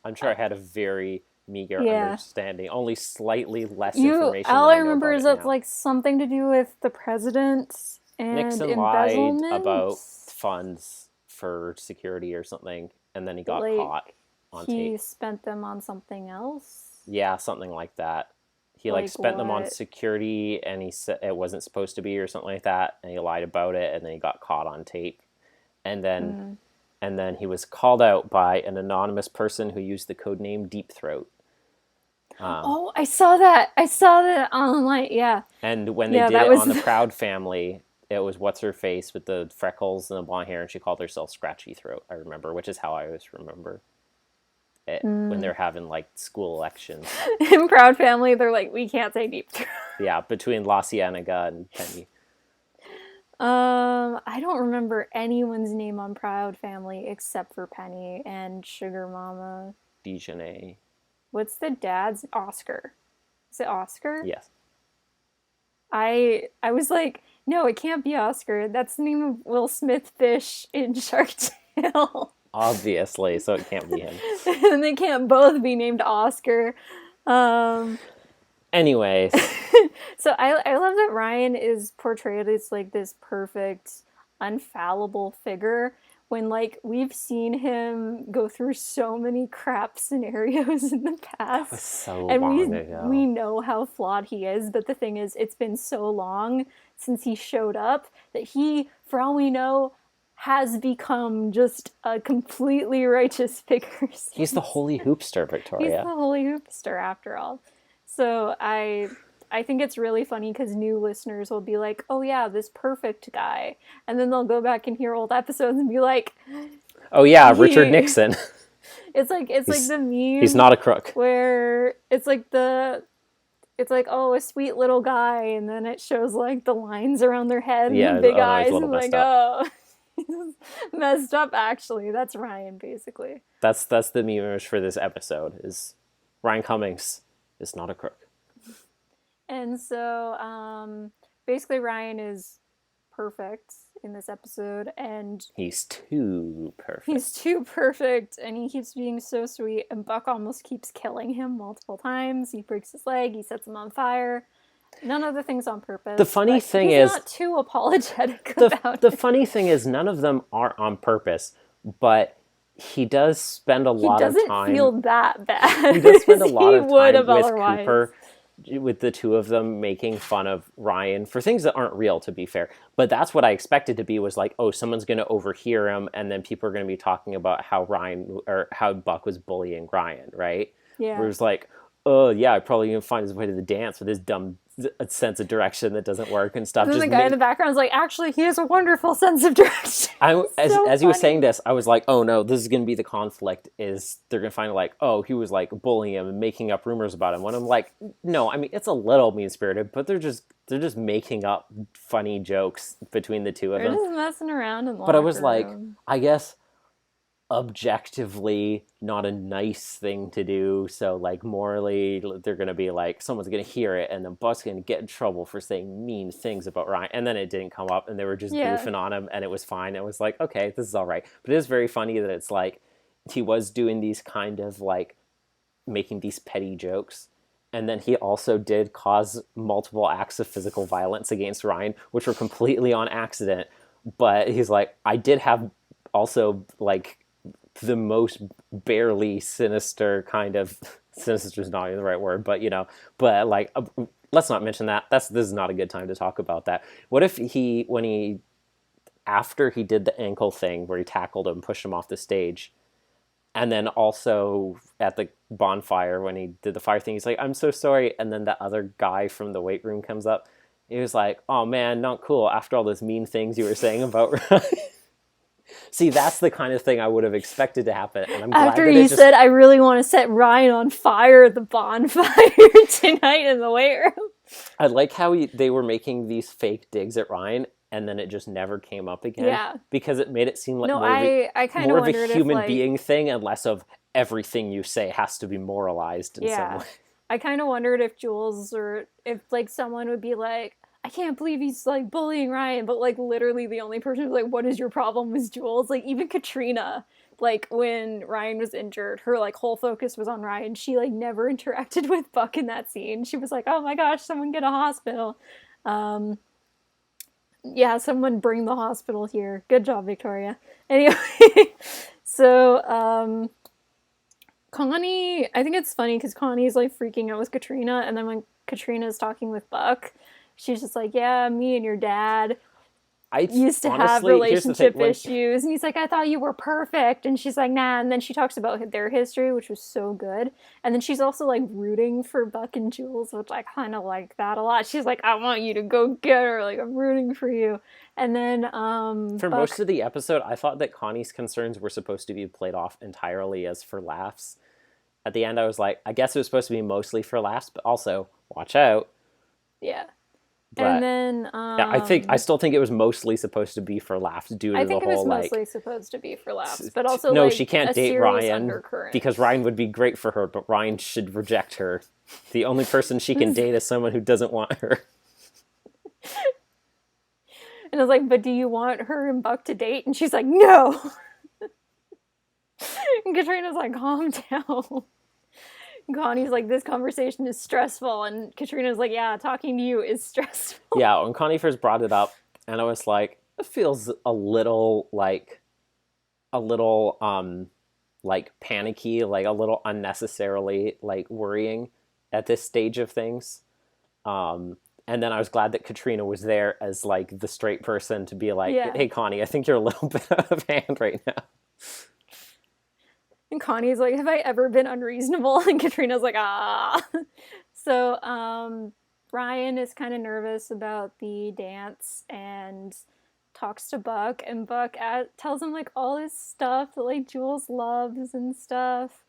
I'm sure I had a very meager understanding, only slightly less information. All I remember is it's like something to do with the president and Nixon embezzlement. lied about funds for security or something, and then he got caught on tape. He spent them on something else? Yeah, something like that. He spent them on security, and he said it wasn't supposed to be or something like that, and he lied about it, and then he got caught on tape. And then he was called out by an anonymous person who used the code name Deep Throat. I saw that online, yeah. And when they did it on the Proud Family, it was what's-her-face with the freckles and the blonde hair, and she called herself Scratchy Throat, I remember, which is how I always remember it when they're having, school elections. In Proud Family, they're like, we can't say Deep Throat. Yeah, between La Cienega and Penny. I don't remember anyone's name on Proud Family except for Penny and Sugar Mama. Dijonay. What's the dad's? Oscar. Is it Oscar? Yes. I was like, no, it can't be Oscar. That's the name of Will Smith fish in Shark Tale. Obviously, so it can't be him. And they can't both be named Oscar. Anyways. So I love that Ryan is portrayed as like this perfect, unfallible figure when like we've seen him go through so many crap scenarios in the past. That was so and long ago. we know how flawed he is, but the thing is, it's been so long since he showed up that he, for all we know, has become just a completely righteous figure. He's the holy hoopster, Victoria. He's the holy hoopster, after all. So I think it's really funny because new listeners will be like, oh yeah, this perfect guy. And then they'll go back and hear old episodes and be like, oh yeah, Richard Nixon. It's like the meme. He's not a crook. Where it's like, oh, a sweet little guy, and then it shows like the lines around their head and the big eyes, and like, oh, he's messed up. Actually, that's Ryan, basically. That's the meme image for this episode. Is Ryan Cummings is not a crook. And so, basically, Ryan is perfect in this episode, and he's too perfect. He's too perfect, and he keeps being so sweet, and Buck almost keeps killing him multiple times. He breaks his leg, he sets him on fire. None of the things on purpose. The funny thing is, he's not too apologetic about it. The funny thing is, none of them are on purpose, but he does spend a lot of time. He doesn't feel that bad. He does spend a lot of time with otherwise. Cooper, with the two of them making fun of Ryan for things that aren't real, to be fair. But that's what I expected to be, was like, oh, someone's going to overhear him, and then people are going to be talking about how Buck was bullying Ryan, right? Yeah. Where it was like, oh, yeah, I probably going to find his way to the dance with his dumb sense of direction that doesn't work and stuff. And then the guy in the background is like, actually, he has a wonderful sense of direction. As you were saying this, I was like, oh no, this is going to be the conflict, is they're going to find like, oh, he was like bullying him and making up rumors about him. When I'm like, no, I mean, it's a little mean-spirited, but they're just making up funny jokes between the two of them. They're just messing around in the But I was like, room. I guess objectively not a nice thing to do, so like morally they're gonna be like, someone's gonna hear it and then Buck's gonna get in trouble for saying mean things about Ryan, and then it didn't come up and they were just goofing on him and it was fine. It was like, okay, this is all right. But it is very funny that it's like he was doing these kind of like making these petty jokes, and then he also did cause multiple acts of physical violence against Ryan, which were completely on accident. But he's like, I did have also like the most barely sinister kind of, sinister is not even the right word, but but like, let's not mention that. This is not a good time to talk about that. What if after he did the ankle thing where he tackled him, pushed him off the stage, and then also at the bonfire when he did the fire thing, he's like, I'm so sorry. And then the other guy from the weight room comes up. He was like, oh man, not cool. After all those mean things you were saying about Ryan. See, that's the kind of thing I would have expected to happen. And I'm glad after you said, I really want to set Ryan on fire at the bonfire tonight in the weight room. I like how they were making these fake digs at Ryan, and then it just never came up again. Yeah. Because it made it seem like more of a human being thing, and less of everything you say has to be moralized in some way. I kind of wondered if Jules, or if like someone would be like, I can't believe he's like bullying Ryan, but like literally the only person who's like, what is your problem, was Jules. Like even Katrina, like when Ryan was injured, her like whole focus was on Ryan. She like never interacted with Buck in that scene. She was like, oh my gosh, someone get a hospital. Yeah, someone bring the hospital here. Good job, Victoria. Anyway, so Connie, I think it's funny because Connie's like freaking out with Katrina, and then when Katrina's talking with Buck, she's just like, yeah, me and your dad used to have relationship issues. And he's like, I thought you were perfect. And she's like, nah. And then she talks about their history, which was so good. And then she's also like rooting for Buck and Jules, which I kind of like that a lot. She's like, I want you to go get her. Like, I'm rooting for you. And then for Buck, most of the episode, I thought that Connie's concerns were supposed to be played off entirely as for laughs. At the end, I was like, I guess it was supposed to be mostly for laughs, but also, watch out. Yeah. But, and then I still think it was mostly supposed to be for laughs due to the whole, I think it was mostly supposed to be for laughs, but also no, she can't date Ryan because Ryan would be great for her, but Ryan should reject her. The only person she can date is someone who doesn't want her. And I was like, but do you want her and Buck to date? And she's like, no. And Katrina's like, calm down. And Connie's like, this conversation is stressful. And Katrina's like, yeah, talking to you is stressful. Yeah, when Connie first brought it up, and I was like, it feels a little panicky, like a little unnecessarily like worrying at this stage of things. And then I was glad that Katrina was there as like the straight person to be like, hey, Connie, I think you're a little bit out of hand right now. And Connie's like, have I ever been unreasonable? And Katrina's like, ah. So Ryan is kind of nervous about the dance and talks to Buck. And Buck tells him like all his stuff that like Jules loves and stuff.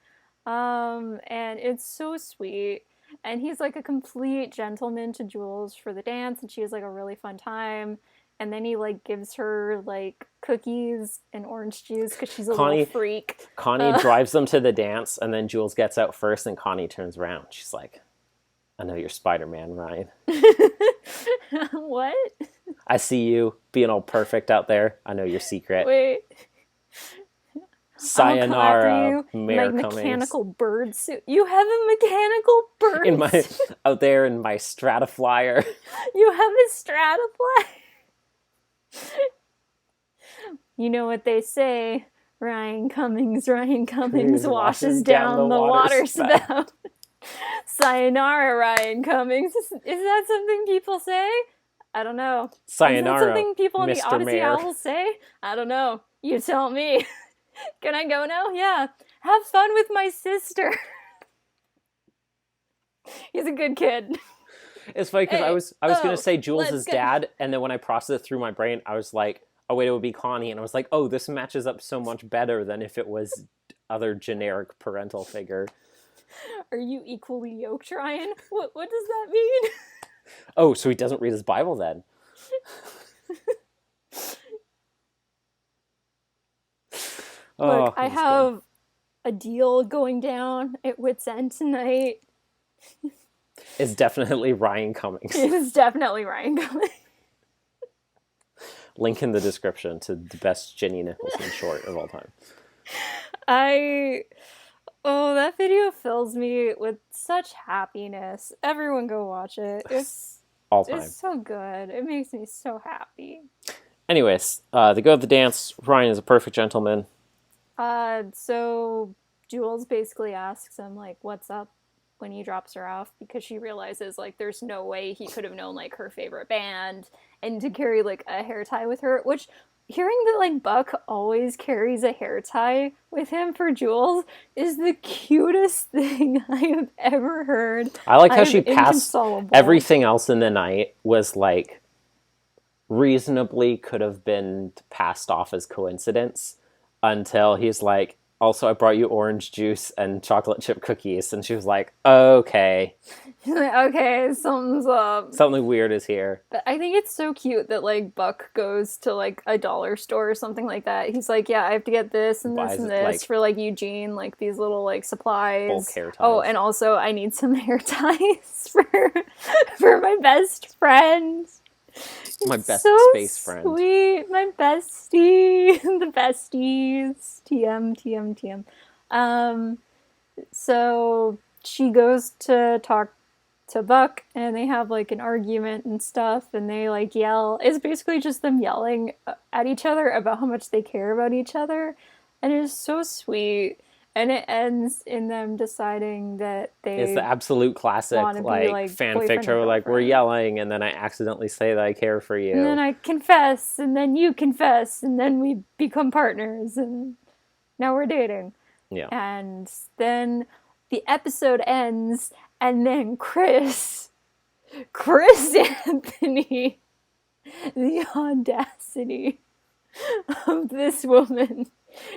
And it's so sweet. And he's like a complete gentleman to Jules for the dance, and she has like a really fun time. And then he like gives her like cookies and orange juice because she's a little freak. Connie drives them to the dance, and then Jules gets out first, and Connie turns around. She's like, I know you're Spider-Man, Ryan. What? I see you being all perfect out there. I know your secret. Wait. Sayonara, Mayor my Cummings. Mechanical bird suit. You have a mechanical bird suit. Out there in my Strataflyer. You have a Strataflyer. You know what they say, Ryan Cummings washes down the water spout. Sayonara, Ryan Cummings. Is that something people say? I don't know. Sayonara, is that something people in the Mr. Odyssey Mayor. Owls say? I don't know. You tell me. Can I go now? Yeah. Have fun with my sister. He's a good kid. It's funny because I was going to say Jules' dad, and then when I processed it through my brain, I was like, oh wait, it would be Connie. And I was like, oh, this matches up so much better than if it was other generic parental figure. Are you equally yoked, Ryan? What does that mean? Oh, so he doesn't read his Bible then. Look, I have a deal going down at Wits End tonight. It's definitely Ryan Cummings. It is definitely Ryan Cummings. Link in the description to the best Jenny Nicholson short of all time. That video fills me with such happiness. Everyone go watch it. It's all time. It's so good. It makes me so happy. Anyways, they go to the dance. Ryan is a perfect gentleman. So Jules basically asks him, like, what's up when he drops her off, because she realizes, like, there's no way he could have known, like, her favorite band, and to carry, like, a hair tie with her, which, hearing that, like, Buck always carries a hair tie with him for Jules is the cutest thing I have ever heard. I like how she passed everything else in the night was, like, reasonably could have been passed off as coincidence. Until he's like, also, I brought you orange juice and chocolate chip cookies. And she was like, okay. Okay, something's up. Something weird is here. But I think it's so cute that, like, Buck goes to, like, a dollar store or something like that. He's like, yeah, I have to get this and this and this for, like, Eugene, like, these little, like, supplies. Bulk hair ties. Oh, and also I need some hair ties for my best friend. My best so space friend. Sweet, my bestie, the besties. TM. So she goes to talk to Buck, and they have like an argument and stuff, and they like yell. It's basically just them yelling at each other about how much they care about each other, and it is so sweet. And it ends in them deciding that they... It's the absolute classic, like fanfic, like, we're yelling, and then I accidentally say that I care for you. And then I confess, and then you confess, and then we become partners, and now we're dating. Yeah. And then the episode ends, and then Chris Anthony, the audacity of this woman...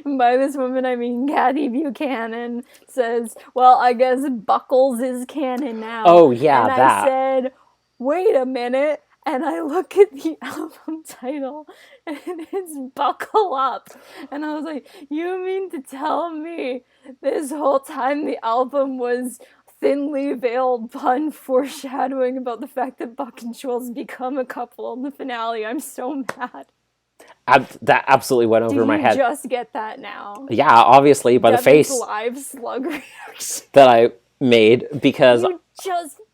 And by this woman, I mean Kathy Buchanan, says, well, I guess Buckles is canon now. Oh, yeah, and that. I said, wait a minute. And I look at the album title, and it's Buckle Up. And I was like, you mean to tell me this whole time the album was thinly veiled pun foreshadowing about the fact that Buck and Jules become a couple in the finale? I'm so mad. That absolutely went over my head. Do you just get that now? Yeah, obviously, by the face live slug reaction that I made, because...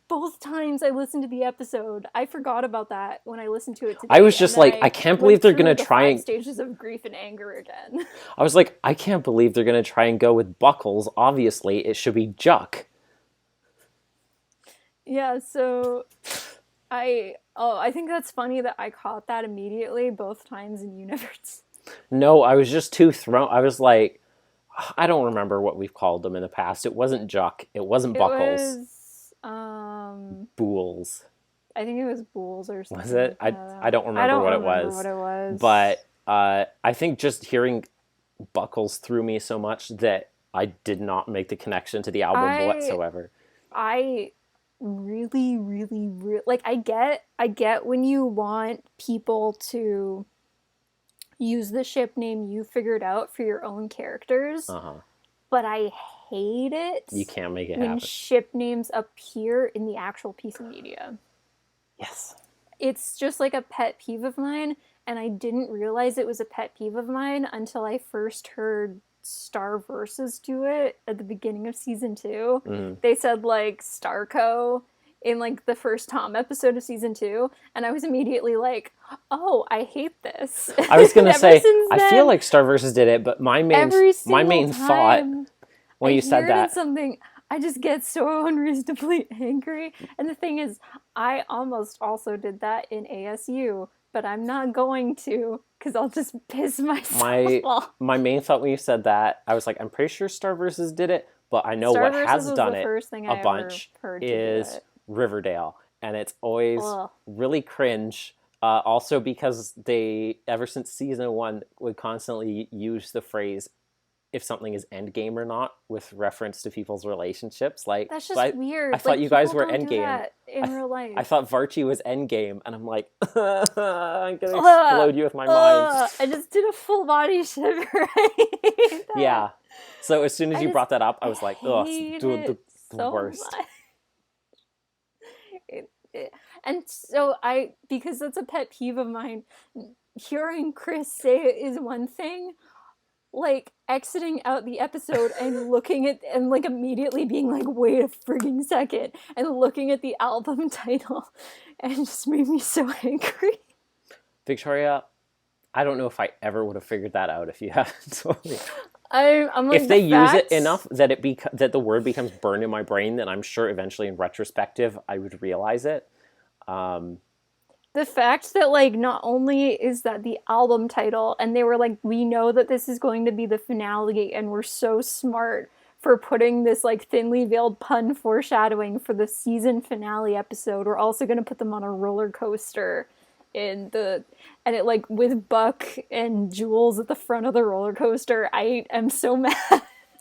Both times I listened to the episode, I forgot about that when I listened to it today. I was just like, I can't believe they're going to try and... stages of grief and anger again. I was like, I can't believe they're going to try and go with Buckles. Obviously, it should be Juck. Yeah, so I think that's funny that I caught that immediately both times and you never... No, I was just too thrown. I was like, I don't remember what we've called them in the past. It wasn't Juck. It wasn't Buckles. It was... Bools. I think it was Bools or something. Was it? Like I don't remember what it was. But I think just hearing Buckles threw me so much that I did not make the connection to the album whatsoever. I really like I get when you want people to use the ship name you figured out for your own characters. But I hate it. You can't make it when happen. Ship names appear in the actual piece of media. Yes. It's just like a pet peeve of mine, and I didn't realize it was a pet peeve of mine until I first heard Star Versus do it at the beginning of season 2. Mm-hmm. They said like Starco in like the first Tom episode of season 2, and I was immediately like, oh, I hate this. I was gonna say, I feel like Star Versus did it, but my main thought when you said that, something, I just get so unreasonably angry. And the thing is, I almost also did that in ASU, but I'm not going to, because I'll just piss myself off. My main thought when you said that, I was like, I'm pretty sure Star Versus did it, but I know what has done it a bunch is Riverdale, and it's always really cringe. Also because they, ever since season 1, would constantly use the phrase if something is endgame or not with reference to people's relationships. Like, that's just weird. I thought you guys were endgame. In real life. I thought Varchi was endgame, and I'm like, I'm gonna explode you with my mind. I just did a full body shiver. Yeah. So as soon as you brought that up, I was like, oh, the worst. And so because that's a pet peeve of mine, hearing Chris say it is one thing, like exiting out the episode and looking at and like immediately being like, wait a frigging second, and looking at the album title, and just made me so angry. Victoria, I don't know if I ever would have figured that out if you hadn't told me. I'm like, if they use it enough that that the word becomes burned in my brain, then I'm sure eventually in retrospective I would realize it. The fact that, like, not only is that the album title, and they were like, we know that this is going to be the finale, and we're so smart for putting this, like, thinly veiled pun foreshadowing for the season finale episode. We're also going to put them on a roller coaster and it, like, with Buck and Jules at the front of the roller coaster. I am so mad.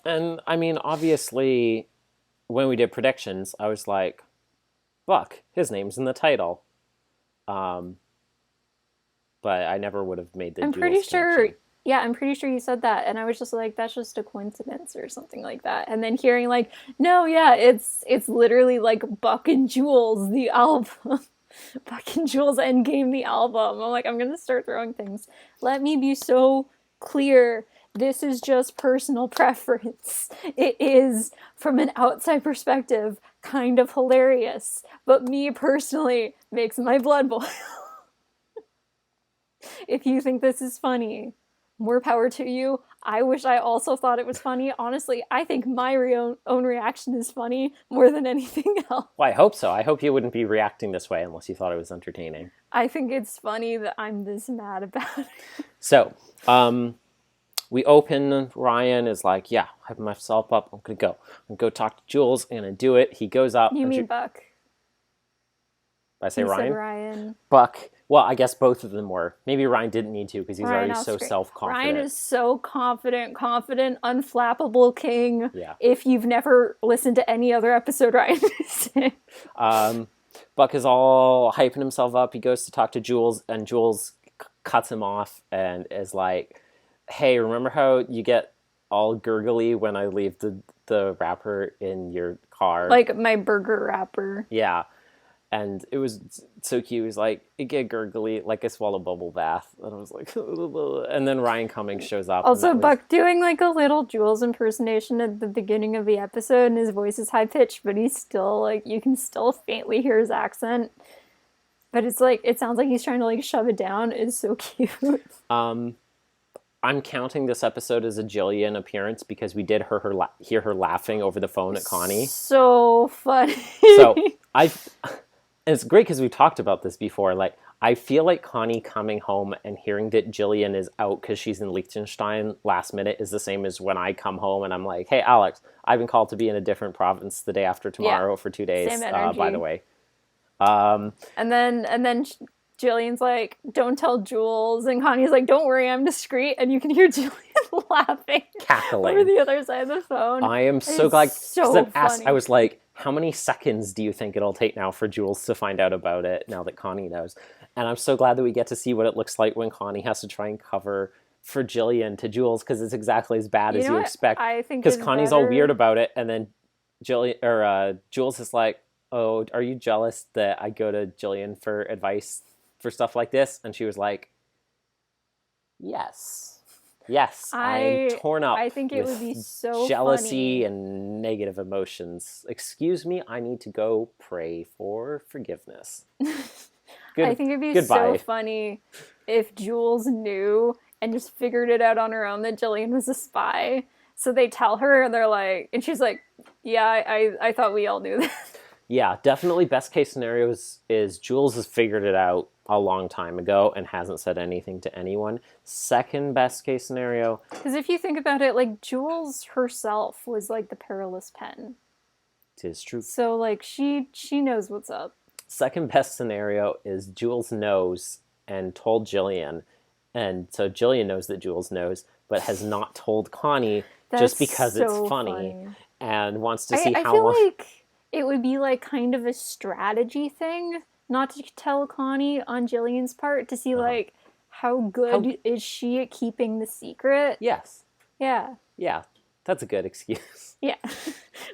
And, I mean, obviously, when we did predictions, I was like, Buck, his name's in the title. But I never would have made the Jules connection. I'm pretty sure you said that, and I was just like, that's just a coincidence or something like that. And then hearing like, no, yeah, it's literally like Buck and Jules, the album. Buck and Jules Endgame, the album. I'm like, I'm gonna start throwing things. Let me be so clear. This is just personal preference. It is, from an outside perspective, kind of hilarious, but me personally makes my blood boil. If you think this is funny, more power to you. I wish I also thought it was funny. Honestly, I think my own reaction is funny more than anything else. Well, I hope so. I hope you wouldn't be reacting this way unless you thought it was entertaining. I think it's funny that I'm this mad about it. So, we open, Ryan is like, yeah, hype myself up, I'm gonna go. I'm gonna go talk to Jules, I'm gonna do it. He goes up. You mean Buck. Did I say Ryan? Said Ryan. Buck. Well, I guess both of them were. Maybe Ryan didn't need to because he's already so self-confident. Ryan is so confident, unflappable king. Yeah. If you've never listened to any other episode, Ryan is in. Buck is all hyping himself up. He goes to talk to Jules, and Jules cuts him off and is like, hey, remember how you get all gurgly when I leave the wrapper in your car? Like my burger wrapper. Yeah. And it was so cute. He was like, it get gurgly, like I swallowed bubble bath. And I was like, and then Ryan Cummings shows up. Also, Buck doing like a little Jules impersonation at the beginning of the episode, and his voice is high pitched, but he's still like, you can still faintly hear his accent. But it's like, it sounds like he's trying to like shove it down. It's so cute. I'm counting this episode as a Jillian appearance because we did hear her laughing over the phone at Connie. So funny. So and it's great because we talked about this before. Like, I feel like Connie coming home and hearing that Jillian is out because she's in Liechtenstein last minute is the same as when I come home and I'm like, hey, Alex, I've been called to be in a different province the day after tomorrow for 2 days, by the way. And then Jillian's like, don't tell Jules. And Connie's like, don't worry, I'm discreet. And you can hear Jillian laughing. Cackling. Over the other side of the phone. I am so glad. So funny. I was like, how many seconds do you think it'll take now for Jules to find out about it now that Connie knows? And I'm so glad that we get to see what it looks like when Connie has to try and cover for Jillian to Jules, because it's exactly as bad as you expect. I think because Connie's all weird about it, and then Jules is like, oh, are you jealous that I go to Jillian for advice for stuff like this? And she was like, yes, I'm torn up. I think it would be so jealousy funny. And negative emotions. Excuse me, I need to go pray for forgiveness. I think it'd be so funny if Jules knew and just figured it out on her own that Jillian was a spy. So they tell her and they're like, and she's like, yeah, I thought we all knew that. Yeah, definitely best case scenario is Jules has figured it out a long time ago and hasn't said anything to anyone. Second best case scenario. Because if you think about it, like, Jules herself was like the perilous pen. It is true. So like she knows what's up. Second best scenario is Jules knows and told Jillian, and so Jillian knows that Jules knows, but has not told Connie just because it's funny and wants to see how long. I feel like it would be like kind of a strategy thing, not to tell Connie on Jillian's part, to see like how good is she at keeping the secret. Yes. Yeah. Yeah. That's a good excuse. Yeah.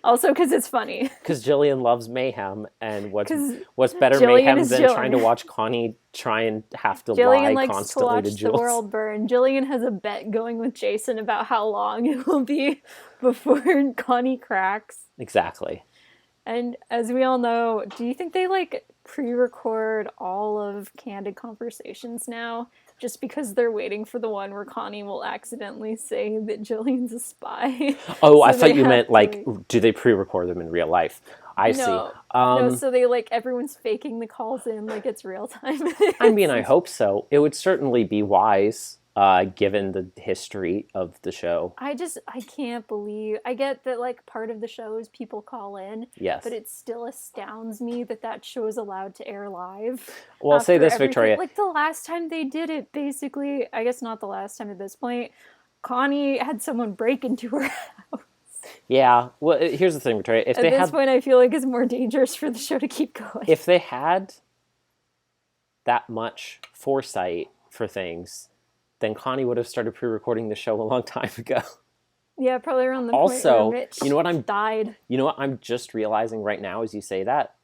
Also because it's funny. Because Jillian loves mayhem, and what's better mayhem than trying to watch Connie try and have to Jillian lie likes constantly to watch to Jules. The world burn. Jillian has a bet going with Jason about how long it will be before Connie cracks. Exactly. And as we all know, do you think they like pre-record all of Candid Conversations now? Just because they're waiting for the one where Connie will accidentally say that Jillian's a spy. Oh, so I thought you meant like, do they pre-record them in real life? I see. No, so they like, everyone's faking the calls in like it's real time. I mean, I hope so. It would certainly be wise, given the history of the show. I can't believe, I get that like part of the show is people call in. Yes. But it still astounds me that show is allowed to air live. Well, I'll say this, Victoria. Like the last time they did it, basically, I guess not the last time at this point, Connie had someone break into her house. Yeah. Well, here's the thing, Victoria. At this point, I feel like it's more dangerous for the show to keep going. If they had that much foresight for things, then Connie would have started pre-recording the show a long time ago. Yeah, probably around the point where Mitch died. You know what I'm just realizing right now as you say that?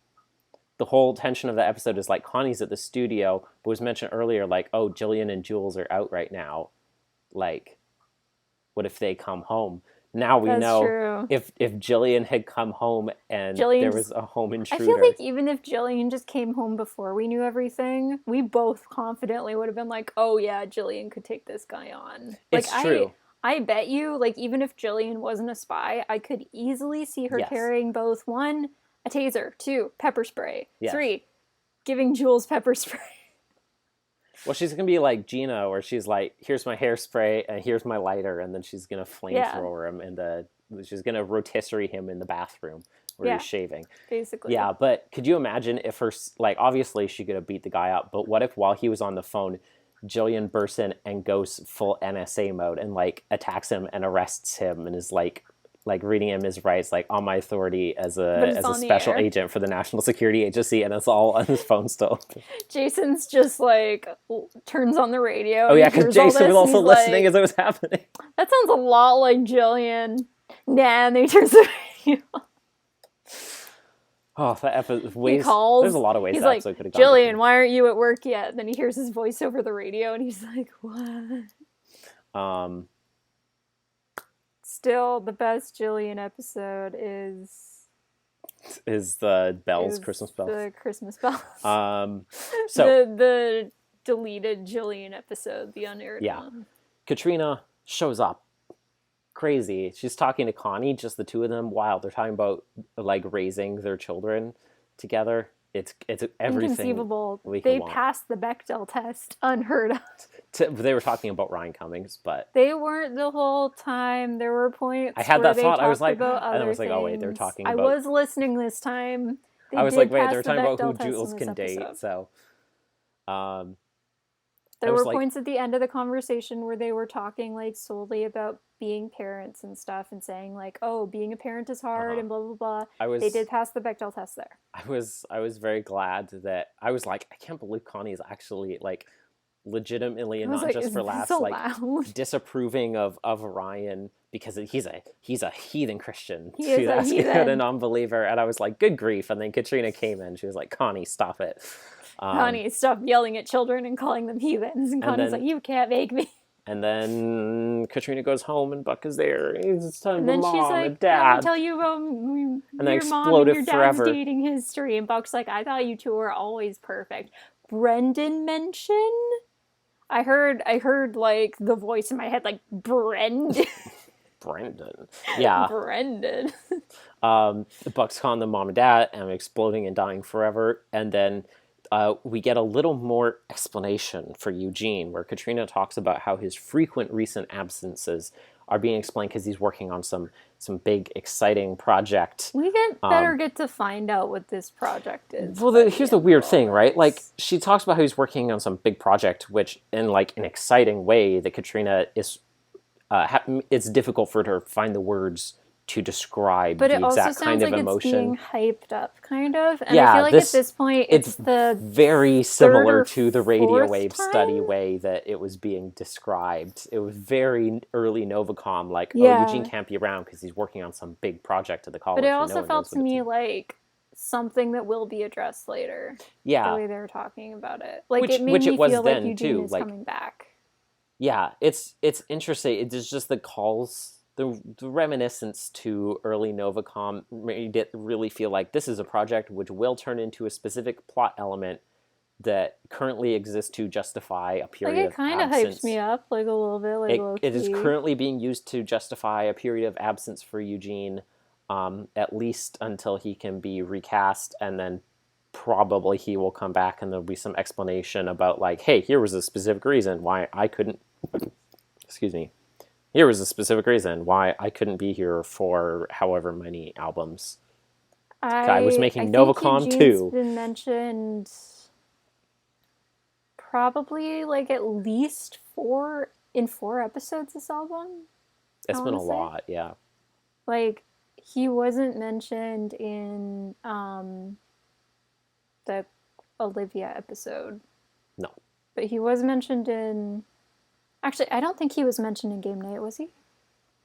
The whole tension of the episode is like Connie's at the studio, but was mentioned earlier, like, oh, Jillian and Jules are out right now. Like, what if they come home? Now we know if Jillian had come home and there was a home intruder. I feel like even if Jillian just came home before we knew everything, we both confidently would have been like, oh yeah, Jillian could take this guy on. It's like, true. I bet you, like, even if Jillian wasn't a spy, I could easily see her carrying both, 1, a taser, 2, pepper spray, 3, giving Jules pepper spray. Well, she's going to be like Gina, where she's like, here's my hairspray, and here's my lighter, and then she's going to flamethrower him, she's going to rotisserie him in the bathroom where he's shaving. Basically. Yeah, but could you imagine if her, like, obviously she could have beat the guy up, but what if while he was on the phone, Jillian bursts in and goes full NSA mode and, like, attacks him and arrests him and is like, like reading him his rights, like on my authority as a special agent for the National Security Agency, and it's all on his phone still. Jason's just like turns on the radio. Oh yeah, because Jason was also listening as it was happening. That sounds a lot like Jillian. Nah, and then he turns the radio on. Oh, that episode. There's a lot of ways he's that like, episode could have gone. Jillian, why aren't you at work yet? And then he hears his voice over the radio, and he's like, what? Still, the best Jillian episode is the bells, Christmas bells. The Christmas bells. So the deleted Jillian episode, the unaired one. Katrina shows up. Crazy. She's talking to Connie, just the two of them. Wow, they're talking about like raising their children together. It's everything. Inconceivable. They passed the Bechdel test, unheard of. They were talking about Ryan Cummings, but they weren't the whole time. There were points. I had where that thought. I was like, and I was like, oh wait, they're talking. I was listening this time. I was like, wait, they're talking about who Jules can date. So, there were points at the end of the conversation where they were talking like solely about being parents and stuff, and saying like, oh, being a parent is hard and blah blah blah. They did pass the Bechdel test there. I was very glad that I was like, I can't believe Connie is actually like legitimately, and not just for laughs, so like loud? Disapproving of Ryan because he's a heathen Christian. He is a heathen. A non-believer, and I was like, good grief. And then Katrina came in. She was like, Connie, stop it. Connie, stop yelling at children and calling them heathens. And Connie's like, you can't make me. And then Katrina goes home, and Buck is there. It's time for Mom she's like, and Dad. Let me tell you about your mom and your dad's dating history. And Buck's like, I thought you two were always perfect. Brendan mention? I heard like the voice in my head, like, Brendan. Brendan. Yeah. Brendan. Buck's calling them Mom and Dad, and exploding and dying forever. And then we get a little more explanation for Eugene, where Katrina talks about how his frequent recent absences are being explained because he's working on some big, exciting project. We better get to find out what this project is. Well, here's the weird thing, right? Like, she talks about how he's working on some big project, which, in like an exciting way, that Katrina is, it's difficult for her to find the words to describe the exact kind of emotion. But it also sounds like it's being hyped up, kind of. And I feel like at this point, it's the very similar to the radio wave study way that it was being described. It was very early Novacom, like, Eugene can't be around because he's working on some big project at the college. But it also felt to me like something that will be addressed later. Yeah. The way they were talking about it. Like, it made me feel like Eugene is coming back. Yeah, it's interesting. It's just the calls... The reminiscence to early Novacom made it really feel like this is a project which will turn into a specific plot element that currently exists to justify a period of absence. Like, it kind of hypes me up, like, a little bit, like, low-key. It is currently being used to justify a period of absence for Eugene, at least until he can be recast, and then probably he will come back and there'll be some explanation about, like, hey, here was a specific reason why I couldn't... Excuse me. Here was a specific reason why I couldn't be here for however many albums. I was making Novacom too. Been mentioned probably like at least 4 episodes this album. It's been a lot, yeah. Like, he wasn't mentioned in the Olivia episode. No. But he was mentioned in... Actually, I don't think he was mentioned in Game Night, was he?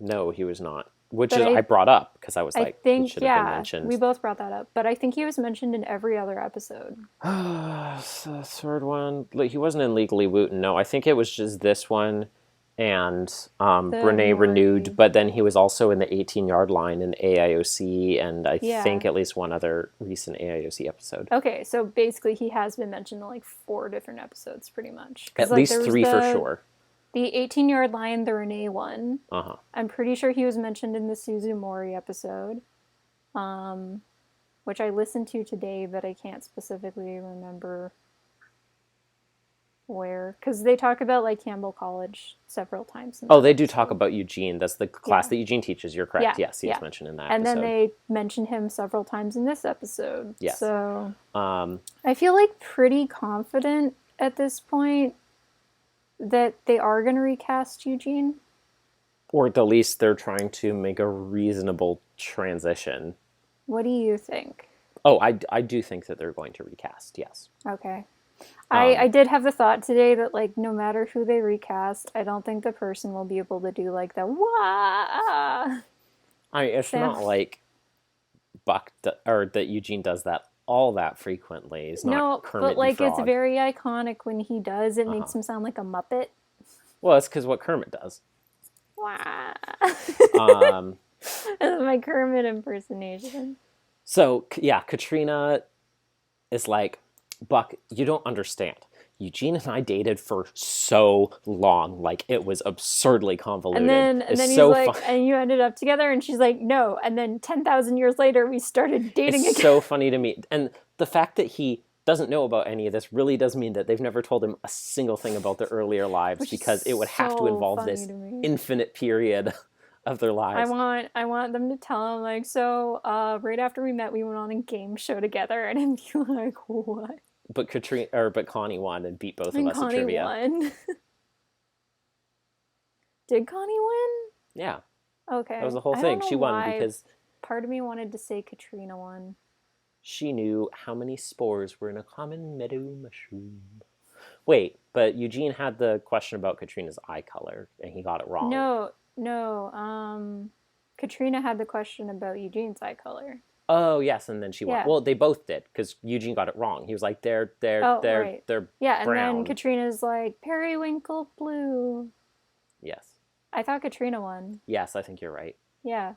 No, he was not. I brought up, because I was like, he should have been mentioned. We both brought that up. But I think he was mentioned in every other episode. The third one, he wasn't in Legally Wooten. No, I think it was just this one and Renee Renewed. But then he was also in the 18-yard line in AIOC, and I think at least one other recent AIOC episode. Okay, so basically he has been mentioned in like 4 different episodes, pretty much. At least 3 for sure. The 18-yard line, the Renee one. Uh-huh. I'm pretty sure he was mentioned in the Suzumori episode, which I listened to today, but I can't specifically remember where. Because they talk about, like, Campbell College several times. They do talk about Eugene. That's the class that Eugene teaches. You're correct. Yeah. Yes, he was mentioned in that episode. And then they mention him several times in this episode. Yes. So I feel, like, pretty confident at this point that they are going to recast Eugene. Or at the least they're trying to make a reasonable transition. What do you think? Oh, I do think that they're going to recast, yes. Okay. I did have the thought today that, like, no matter who they recast, I don't think the person will be able to do, like, the wah. I mean, it's not like or that Eugene does that all that frequently. It's not Kermit but, like, the Frog. it's very iconic when he does. It makes him sound like a Muppet. Well, it's because what Kermit does. Wah. That's my Kermit impersonation. So, yeah, Katrina is like, Buck, you don't understand. Eugene and I dated for so long. Like, it was absurdly convoluted. And then he's so like, and you ended up together? And she's like, no. And then 10,000 years later, we started dating again. It's so funny to me. And the fact that he doesn't know about any of this really does mean that they've never told him a single thing about their earlier lives, because it would have to involve this infinite period of their lives. I want them to tell him, like, so right after we met, we went on a game show together, and he'd be like, what? But Connie won and beat both of us at trivia. Won. Did Connie win? Yeah. Okay. That was the whole thing. She won because part of me wanted to say Katrina won. She knew how many spores were in a common meadow mushroom. Wait, but Eugene had the question about Katrina's eye color, and he got it wrong. No. Katrina had the question about Eugene's eye color. Oh, yes, and then she won. Yeah. Well, they both did, because Eugene got it wrong. He was like, they're brown. Yeah, and then Katrina's like, periwinkle blue. Yes. I thought Katrina won. Yes, I think you're right. Yeah.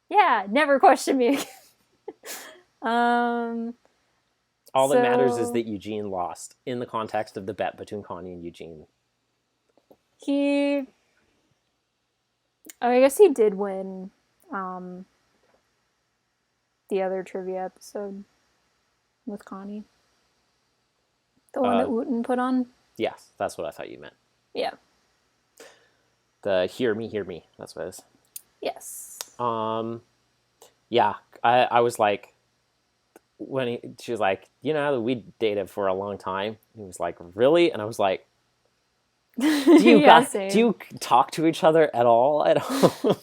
Yeah, never question me again. All that matters is that Eugene lost in the context of the bet between Connie and Eugene. I guess he did win the other trivia episode with Connie. The one that Wooten put on? Yes, that's what I thought you meant. Yeah. The Hear Me, that's what it is. Yes. Yeah, I was like, she was like, you know, we dated for a long time. He was like, really? And I was like, do you talk to each other at all at home?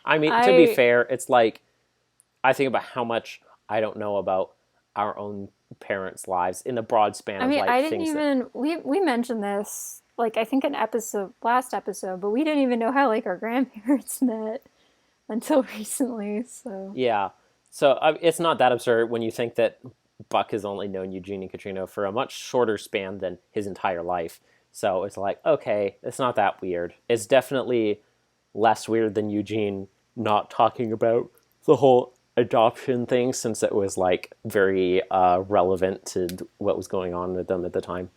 I mean, to be fair, it's like, I think about how much I don't know about our own parents' lives in the broad span of, like, I didn't even, we mentioned this, like, I think last episode, but we didn't even know how, like, our grandparents met until recently, so. Yeah. So it's not that absurd when you think that Buck has only known Eugene and Katrina for a much shorter span than his entire life. So it's like, okay, it's not that weird. It's definitely less weird than Eugene not talking about the whole adoption thing, since it was, like, very relevant to what was going on with them at the time.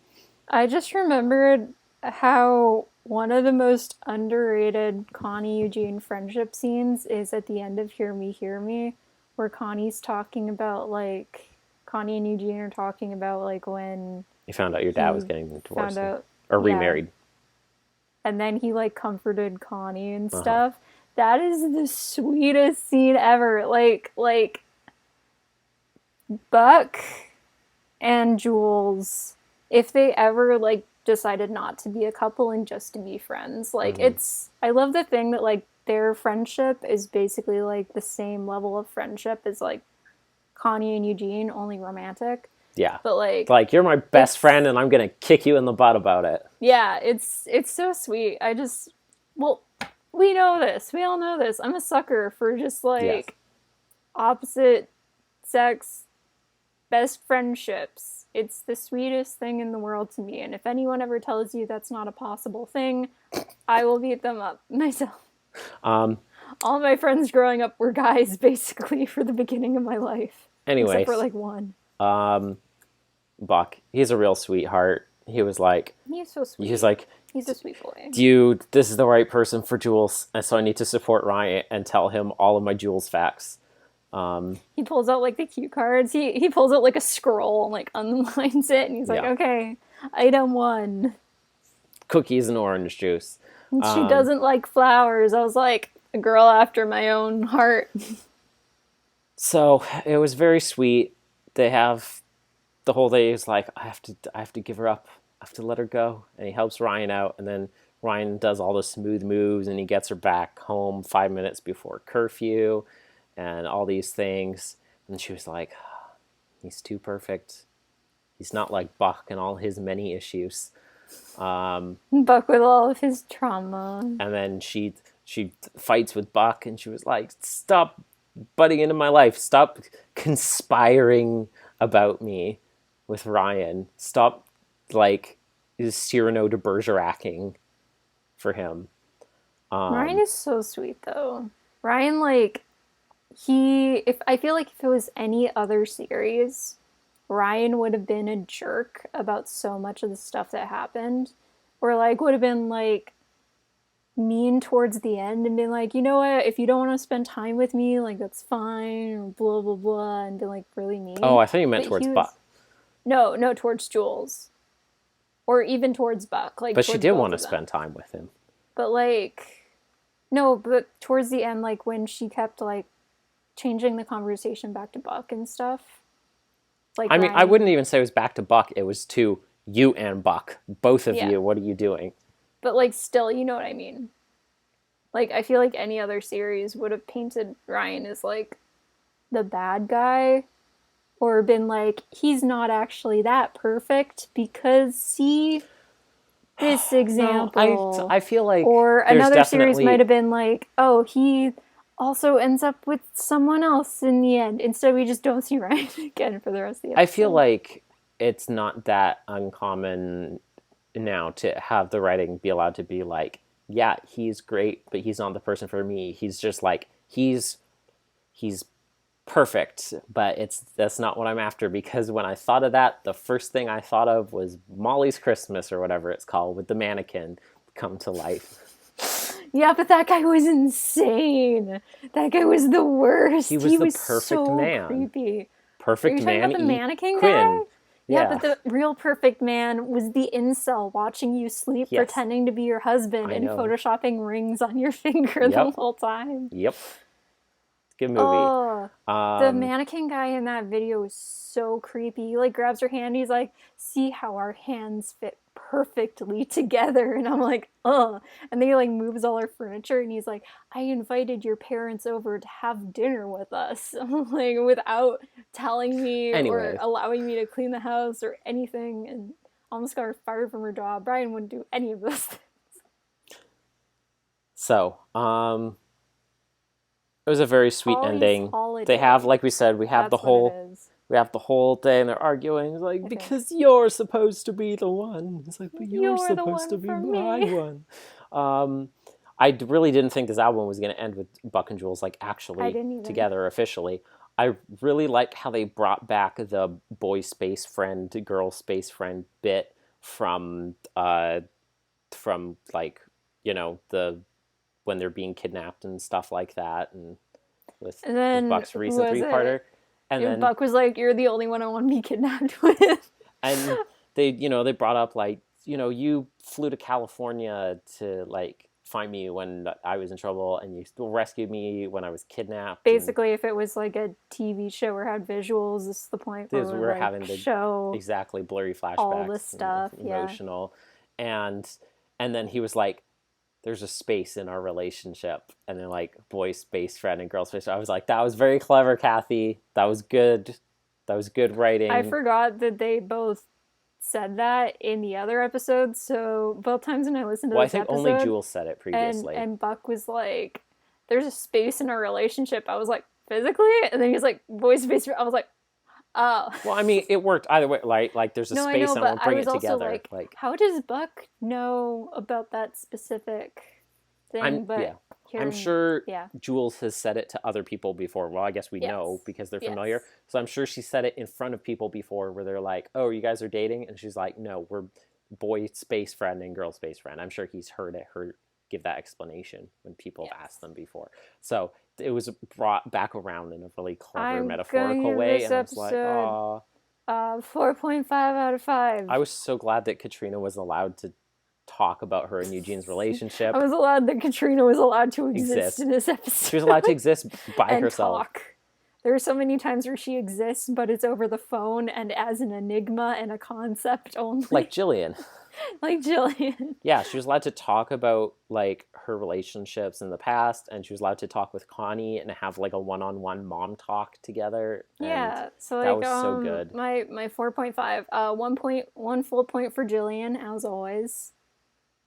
I just remembered how one of the most underrated Connie-Eugene friendship scenes is at the end of Hear Me, where Connie's talking about, like, Connie and Eugene are talking about, like, when you found out your dad was getting divorced or remarried. And then he, like, comforted Connie and stuff. That is the sweetest scene ever. Like Buck and Jules, if they ever, like, decided not to be a couple and just to be friends, like, I love the thing that, like, their friendship is basically, like, the same level of friendship as, like, Connie and Eugene, only romantic. Yeah. But, like you're my best friend and I'm going to kick you in the butt about it. Yeah, it's so sweet. We know this. We all know this. I'm a sucker for just, like, opposite sex best friendships. It's the sweetest thing in the world to me. And if anyone ever tells you that's not a possible thing, I will beat them up myself. All my friends growing up were guys, basically, for the beginning of my life. Anyway. Except for, like, one. Buck, he's a real sweetheart. He was like... He's so sweet. He's like... He's a sweet boy. This is the right person for Jules, and so I need to support Ryan and tell him all of my Jules facts. He pulls out, like, the cue cards. He pulls out, like, a scroll and, like, underlines it, and he's like, okay, item 1. Cookies and orange juice. And she doesn't like flowers. I was like, a girl after my own heart. So it was very sweet. They have the whole day is like, I have to give her up. I have to let her go. And he helps Ryan out. And then Ryan does all the smooth moves, and he gets her back home 5 minutes before curfew, and all these things. And she was like, he's too perfect. He's not like Buck and all his many issues. Buck with all of his trauma. And then she fights with Buck, and she was like, stop butting into my life. Stop conspiring about me with Ryan. Stop, like, Cyrano de Bergeracing for him. Ryan is so sweet, though. Ryan, like, I feel like if it was any other series, Ryan would have been a jerk about so much of the stuff that happened. Or, like, would have been, like, mean towards the end and been like, you know what, if you don't want to spend time with me, like, that's fine, or blah, blah, blah, and been, like, really mean. Oh, I thought you meant towards Buck. No, towards Jules. Or even towards Buck. Like, but she did want to spend time with him. But, like, no, but towards the end, like, when she kept, like, changing the conversation back to Buck and stuff. Like, I mean, I wouldn't even say it was back to Buck. It was to you and Buck. Both of you, what are you doing? But, like, still, you know what I mean? Like, I feel like any other series would have painted Ryan as, like, the bad guy. Or been like, he's not actually that perfect because see this example. No, I feel like... Or another series might have been like, oh, he also ends up with someone else in the end. Instead, we just don't see Ryan again for the rest of the episode. I feel like it's not that uncommon now to have the writing be allowed to be like, yeah, he's great, but he's not the person for me. He's just like, he's perfect, but that's not what I'm after, because when I thought of that, the first thing I thought of was Molly's Christmas, or whatever it's called, with the mannequin come to life. Yeah, but that guy was insane. That guy was the worst. He was the perfect so man. Creepy. Perfect man. Are you talking about the mannequin Quinn. guy? Yeah, but the real perfect man was the incel watching you sleep, pretending to be your husband, and photoshopping rings on your finger the whole time. Yep. Good movie. Oh, the mannequin guy in that video is so creepy. He, like, grabs her hand. He's like, see how our hands fit perfectly together. And I'm like, ugh. And then he, like, moves all our furniture. And he's like, I invited your parents over to have dinner with us. Like, without telling me or allowing me to clean the house or anything. And almost got her fired from her job. Brian wouldn't do any of those things. So, it was a very sweet ending. They have, like we said, we have the whole thing. They're arguing, like, because you're supposed to be the one. It's like, but you're supposed to be my one. I really didn't think this album was going to end with Buck and Jules, like, actually together officially. I really like how they brought back the boy space friend to girl space friend bit from like, you know, when they're being kidnapped and stuff like that, and with Buck's recent three-parter. And then Buck was like, you're the only one I want to be kidnapped with. And they brought up, like, you know, you flew to California to, like, find me when I was in trouble, and you still rescued me when I was kidnapped. Basically, if it was like a TV show or had visuals, this is the point where we're like, having to show blurry flashbacks, all the stuff, emotional, and then he was like, there's a space in our relationship, and then, like, boy space friend and girl space friend. I was like, that was very clever, Kathy. That was good. That was good writing. I forgot that they both said that in the other episodes, so both times when I listened to this episode... Well, I think only Jules said it previously. And Buck was like, there's a space in our relationship. I was like, physically? And then he was like, boy space friend. I was like, oh. Well, I mean, it worked either way. Like there's a space, and we'll bring it together. Like, how does Buck know about that specific thing? I'm sure Jules has said it to other people before. Well, I guess we know because they're familiar. So I'm sure she said it in front of people before, where they're like, "Oh, you guys are dating," and she's like, "No, we're boy space friend and girl space friend." I'm sure he's heard her give that explanation when people have asked them before. So it was brought back around in a really clever metaphorical way, and I was like, "Aw." 4.5 out of 5. I was so glad that Katrina was allowed to talk about her and Eugene's relationship. I was glad that Katrina was allowed to exist in this episode. She was allowed to exist by herself. Talk. There are so many times where she exists, but it's over the phone and as an enigma and a concept only. Like Jillian. Like Jillian. Yeah, she was allowed to talk about, like, her relationships in the past, and she was allowed to talk with Connie and have, like, a one-on-one mom talk together. Yeah, so that like was so good. my 4.5, 1 full point for Jillian, as always.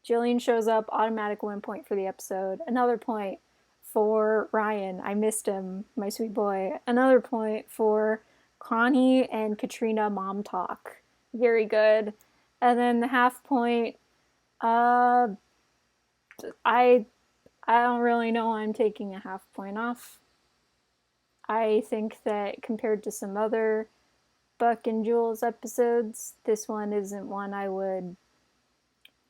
Jillian shows up, automatic 1 point for the episode. Another point for Ryan. I missed him, my sweet boy. Another point for Connie and Katrina mom talk. Very good. And then the half point, I don't really know why I'm taking a half point off. I think that compared to some other Buck and Jules episodes, this one isn't one I would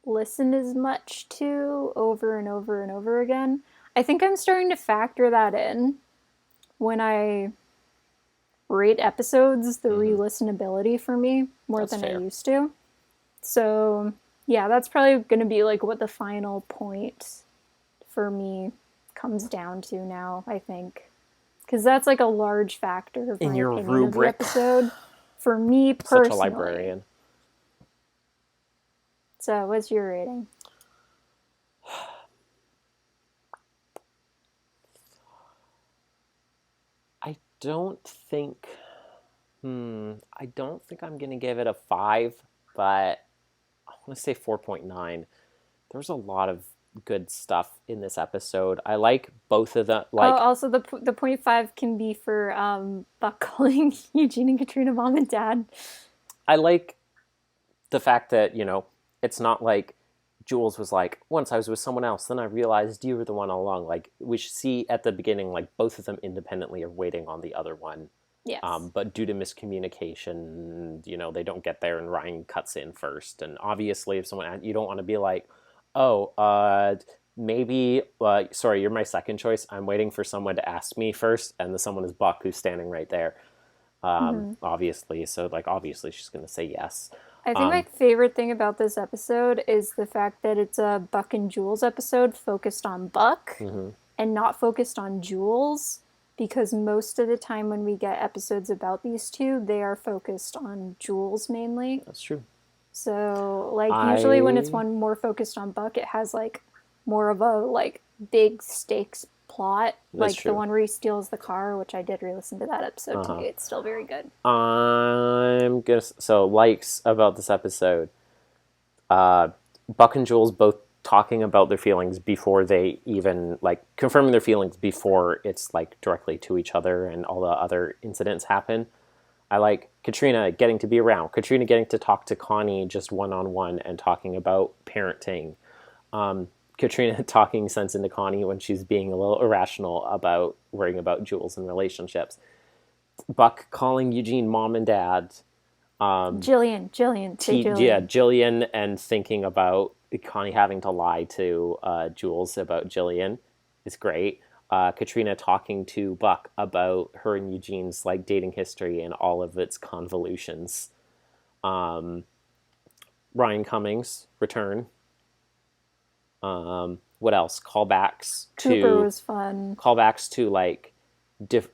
listen as much to over and over and over again. I think I'm starting to factor that in when I rate episodes, the re-listenability for me more than I used to. So yeah, that's probably going to be like what the final point for me comes down to now, I think. Because that's like a large factor of my opinion rubric of the episode. For me personally. Such a librarian. So what's your rating? I don't think I'm going to give it a 5, but I want to say 4.9. There's a lot of good stuff in this episode. I like both of them. Like, also the 0.5 can be for Buck calling Eugene and Katrina mom and dad. I like the fact that, it's not like Jules was like, once I was with someone else, then I realized you were the one all along. Like, we should see at the beginning, like, both of them independently are waiting on the other one. Yes. But due to miscommunication, they don't get there and Ryan cuts in first. And obviously, if someone, you don't want to be like, maybe, sorry, you're my second choice. I'm waiting for someone to ask me first. And the someone is Buck, who's standing right there. Obviously. So, like, obviously she's going to say yes. I think my favorite thing about this episode is the fact that it's a Buck and Jules episode focused on Buck and not focused on Jules, because most of the time when we get episodes about these two, they are focused on Jules mainly. That's true. So, like, usually when it's one more focused on Buck, it has, like, more of a, like, big stakes plot. That's like true. The one where he steals the car, which I did re-listen to that episode today. It's still very good. So likes about this episode. Buck and Jules both talking about their feelings before they even, like, confirming their feelings before it's, like, directly to each other and all the other incidents happen. I like Katrina getting to be around. Katrina getting to talk to Connie just one-on-one and talking about parenting. Katrina talking sense into Connie when she's being a little irrational about worrying about Jules and relationships. Buck calling Eugene mom and dad. Jillian. Yeah, Jillian, and thinking about Connie having to lie to Jules about Jillian is great. Katrina talking to Buck about her and Eugene's, like, dating history and all of its convolutions. Ryan Cummings' return. What else? Callbacks to... Cooper was fun. Callbacks to, like,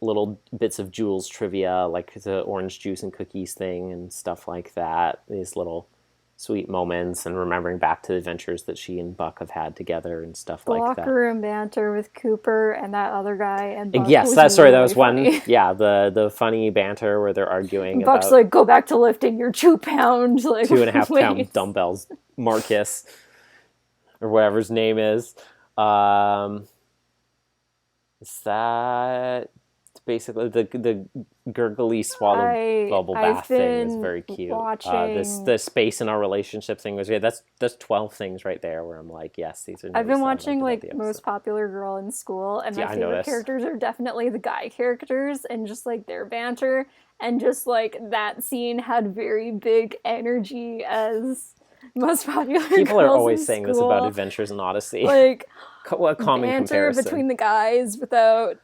little bits of Jules trivia, like the orange juice and cookies thing and stuff like that. These little sweet moments and remembering back to the adventures that she and Buck have had together and stuff like that. Locker room banter with Cooper and that other guy and Buck. Yes, that was funny. one. Yeah, the funny banter where they're arguing Buck's about... like, go back to lifting your 2-pound, like, 2.5 pound dumbbells. Marcus, or whatever his name is. Is that basically the gurgly swallow bubble bath thing is very cute. The space in our relationship thing was great. That's 12 things right there where I'm like, yes, these are nice. I've been watching, like, Most Popular Girl in School, and my favorite characters are definitely the guy characters and just, like, their banter, and just, like, that scene had very big energy as Most Popular People Girls are always in saying School. This about Adventures in Odyssey. Like, what common banter comparison between the guys without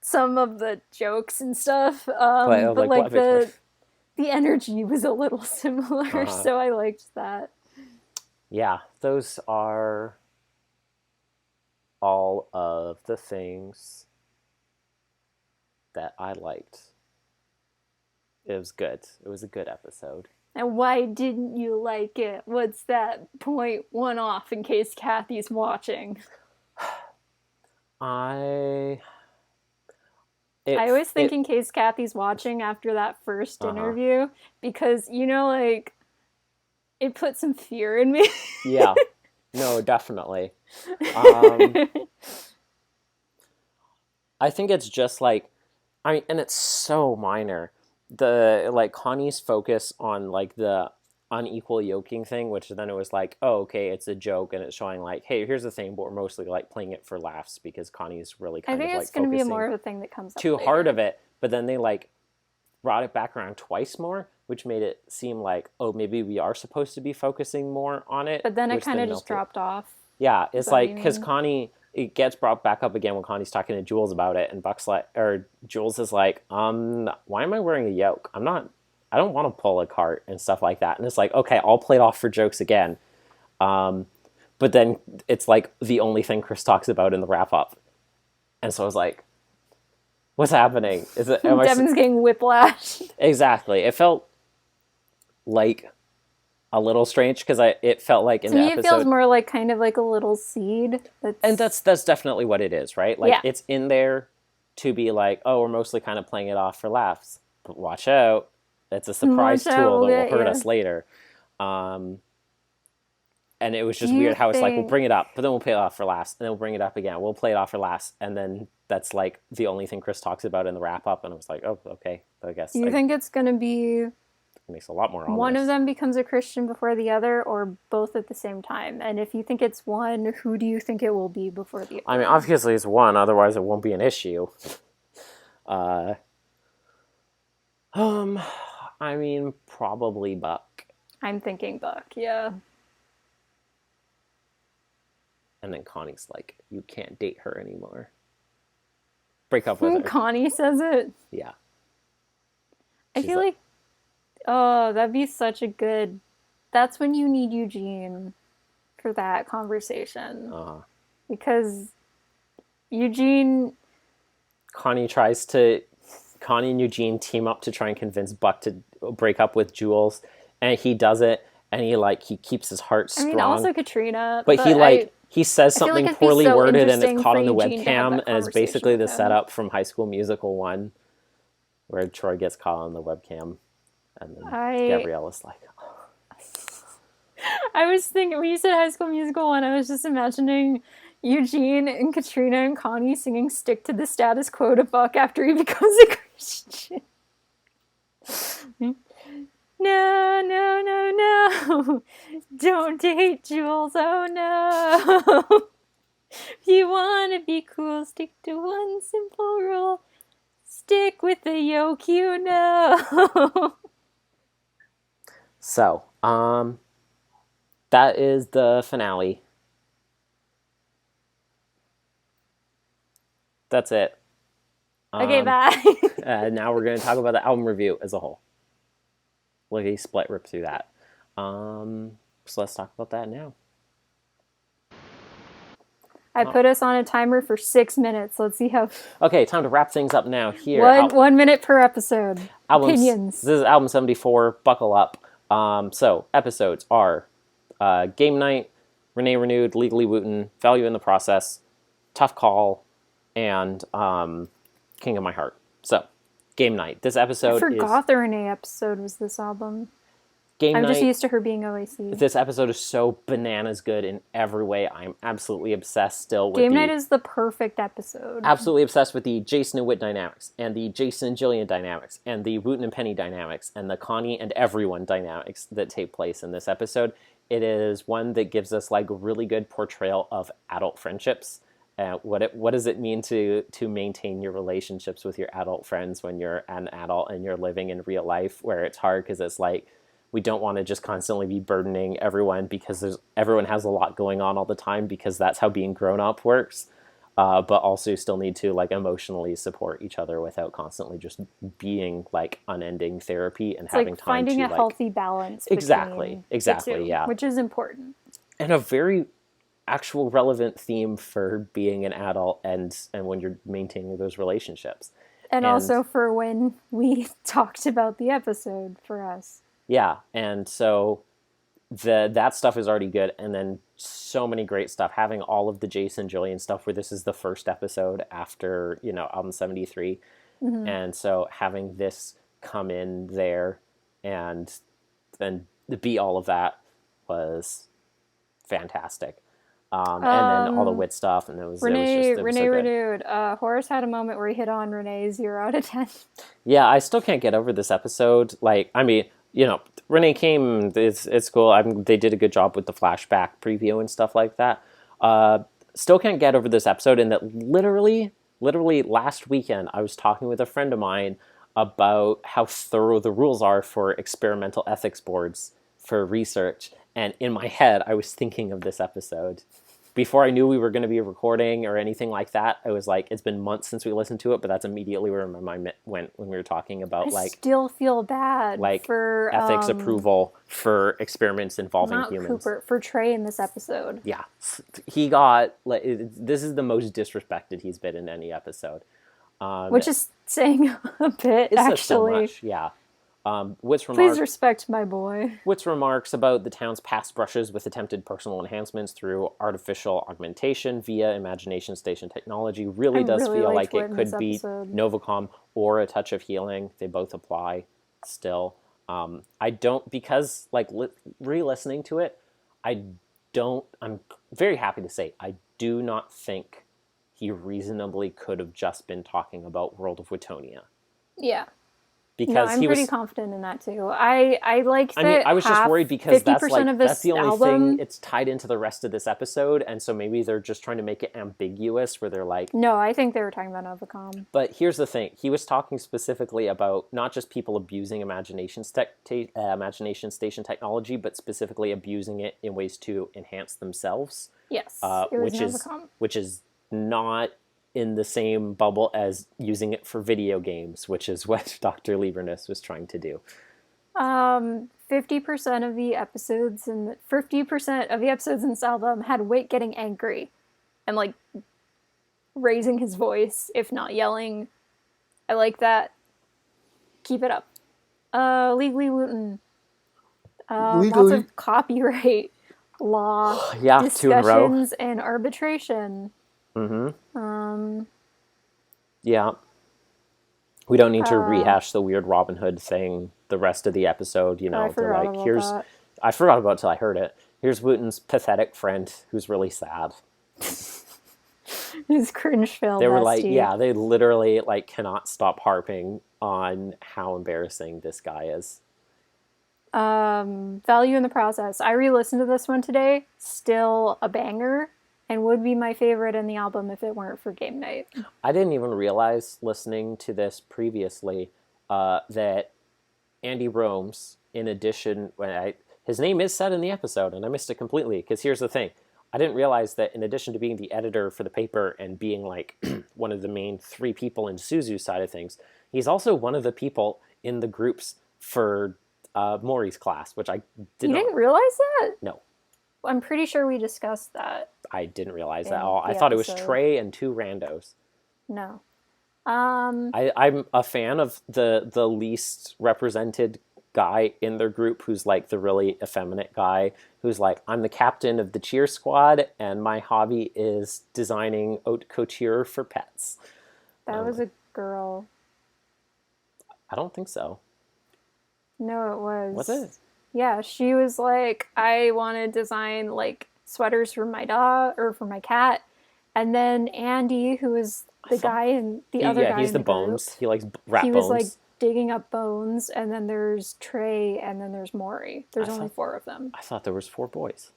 some of the jokes and stuff, but like the energy was a little similar, so I liked that. Yeah, those are all of the things that I liked. It was good. It was a good episode. And why didn't you like it? What's that point one off in case Kathy's watching? I always think in case Kathy's watching after that first interview, because, you know, like, it put some fear in me. Yeah. No, definitely. I think it's just like, I mean, and it's so minor. The, like, Connie's focus on, like, the unequal yoking thing, which then it was like, oh, okay, it's a joke, and it's showing, like, hey, here's the thing, but we're mostly, like, playing it for laughs, because Connie's really kind of, like, it's going to be more of a thing that comes up too later. hard of it, but then they, like, brought it back around twice more, which made it seem like, oh, maybe we are supposed to be focusing more on it. But then it kind of just dropped off. Yeah, it's like, because Connie, it gets brought back up again when Connie's talking to Jules about it, and Jules is like, why am I wearing a yoke? I don't want to pull a cart and stuff like that. And it's like, okay, I'll play it off for jokes again. But then it's like the only thing Chris talks about in the wrap up. And so I was like, what's happening? Devin's getting whiplash. Exactly. It felt like a little strange because it felt like in the episode, it feels more like kind of like a little seed. And that's definitely what it is, right? Like, it's in there to be like, oh, we're mostly kind of playing it off for laughs, but watch out, it's a surprise tool that will hurt us later. And it was just weird how it's like, we'll bring it up, but then we'll play it off for laughs, and then we'll bring it up again, we'll play it off for laughs, and then that's like the only thing Chris talks about in the wrap up, and I was like, oh, okay, I guess. Do you think it's going to be makes a lot more ominous. One of them becomes a Christian before the other, or both at the same time? And if you think it's one, who do you think it will be before the other? I mean, obviously it's one, otherwise it won't be an issue. I mean, probably Buck. I'm thinking Buck, yeah. And then Connie's like, you can't date her anymore. Break up with her. Connie says it? Yeah. I feel like, oh, that'd be such a good... That's when you need Eugene for that conversation. Because Eugene... Connie and Eugene team up to try and convince Buck to break up with Jules. And he does it. And he keeps his heart strong. I mean, also Katrina. But he says something poorly worded and it's caught on the webcam. And it's basically the setup from High School Musical 1. Where Troy gets caught on the webcam. And then Gabriella's like, oh. I was thinking, when you said High School Musical 1, I was just imagining Eugene and Katrina and Connie singing Stick to the Status Quo to Buck after he becomes a Christian. No, no, no, no. Don't date Jules, oh no. If you want to be cool, stick to one simple rule. Stick with the yoke, you know. So, that is the finale. That's it. Okay, bye. Now we're going to talk about the album review as a whole. Like a split rip through that. So let's talk about that now. I put us on a timer for 6 minutes. Let's see how... Okay, time to wrap things up now. Here, 1 minute per episode. Opinions. This is album 74. Buckle up. So, episodes are Game Night, Renee Renewed, Legally Wooten, Value in the Process, Tough Call, and King of My Heart. So, Game Night. This episode I forgot the Renee episode was this album. I'm just used to her being OAC. This episode is so bananas good in every way. I'm absolutely obsessed still with Game Night is the perfect episode. Absolutely obsessed with the Jason and Whit dynamics, and the Jason and Jillian dynamics, and the Wooten and Penny dynamics, and the Connie and everyone dynamics that take place in this episode. It is one that gives us like really good portrayal of adult friendships. What does it mean to maintain your relationships with your adult friends when you're an adult and you're living in real life, where it's hard because it's like, we don't want to just constantly be burdening everyone because everyone has a lot going on all the time because that's how being grown up works. But also still need to like emotionally support each other without constantly just being like unending therapy and having time finding to a healthy balance. Exactly, yeah. Which is important. And a very actual relevant theme for being an adult and when you're maintaining those relationships. And also for when we talked about the episode for us. Yeah, and so that stuff is already good, and then so many great stuff. Having all of the Jason Julian stuff, where this is the first episode after, album 73, and so having this come in there and then be all of that was fantastic. And then all the wit stuff, and it was Renee so renewed. Horace had a moment where he hit on Renee 0 out of 10. Yeah, I still can't get over this episode. Like, I mean, Renee came. It's cool. They did a good job with the flashback preview and stuff like that. Still can't get over this episode, and that literally last weekend I was talking with a friend of mine about how thorough the rules are for experimental ethics boards for research. And in my head, I was thinking of this episode. Before I knew we were going to be recording or anything like that, I was like, it's been months since we listened to it, but that's immediately where my mind went when we were talking about I still feel bad for ethics approval for experiments involving not humans. Cooper, for Trey in this episode. Yeah, he got this is the most disrespected he's been in any episode, which is saying a bit. It actually, says so much. Yeah. Please respect my boy. Witt's remarks about the town's past brushes with attempted personal enhancements through artificial augmentation via imagination station technology really does feel like it could be Novacom or A Touch of Healing. They both apply still. I don't, because re-listening to it, I'm very happy to say I do not think he reasonably could have just been talking about World of Wittonia. Yeah. Because I'm pretty confident in that too. I like that. I mean, I was just worried because that's the only album, thing it's tied into the rest of this episode, and so maybe they're just trying to make it ambiguous, where they're like, no, I think they were talking about Novacom. But here's the thing: he was talking specifically about not just people abusing imagination station technology, but specifically abusing it in ways to enhance themselves. Yes, it was Novacom. which is not in the same bubble as using it for video games, which is what Dr. Lieberness was trying to do. 50% of the episodes in this album had Whit getting angry and raising his voice, if not yelling. I like that. Keep it up. Legally Wooten. Lots of copyright law discussions and arbitration. Mm-hmm. Yeah. We don't need to rehash the weird Robin Hood thing the rest of the eode, I forgot about that. I forgot about it till I heard it. Here's Wooten's pathetic friend who's really sad. His cringe-filled They were they literally cannot stop harping on how embarrassing this guy is. Value in the Process. I re-listened to this one today. Still a banger. And would be my favorite in the album if it weren't for Game Night. I didn't even realize, listening to this previously, that Andy Romes, in addition, his name is said in the episode, and I missed it completely, because here's the thing. I didn't realize that in addition to being the editor for the paper and being one of the main 3 people in Suzu's side of things, he's also one of the people in the groups for Maury's class, which I didn't realize that? No. I'm pretty sure we discussed that. I didn't realize that at all. I thought it was Trey and 2 randos. No. I'm a fan of the least represented guy in their group, who's the really effeminate guy, who's I'm the captain of the cheer squad, and my hobby is designing haute couture for pets. That was a girl. I don't think so. No, it was. Was it? Yeah, she was I want to design sweaters for my dog or for my cat, and then Andy, who was the guy and the other guy, he's the bones. Group, he likes rat bones. He was digging up bones, and then there's Trey, and then there's Maury. There's only 4 of them. I thought there was 4 boys.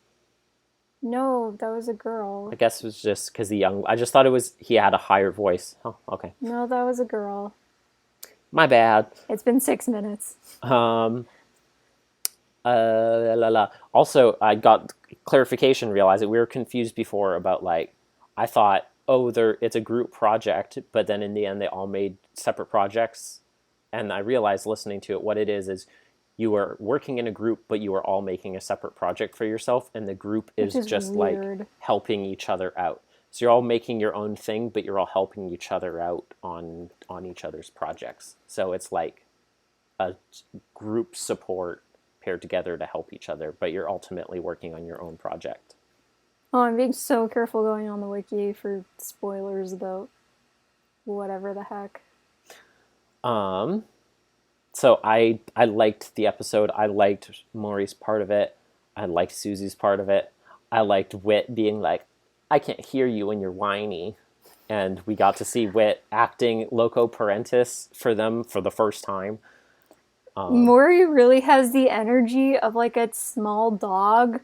No, that was a girl. I guess it was just because I just thought he had a higher voice. Oh, okay. No, that was a girl. My bad. It's been 6 minutes. Also, I got clarification, realized that we were confused before about I thought, it's a group project, but then in the end they all made separate projects, and I realized listening to it what it is you are working in a group, but you are all making a separate project for yourself, and the group is just weird. Helping each other out. So you're all making your own thing, but you're all helping each other out on each other's projects. So it's like a group support paired together to help each other, but you're ultimately working on your own project. Oh, I'm being so careful going on the wiki for spoilers about whatever the heck. So I liked the episode. I liked Maury's part of it. I liked Susie's part of it. I liked Whit being like, I can't hear you when you're whiny. And we got to see Whit acting loco parentis for them for the first time. Maury really has the energy of like a small dog,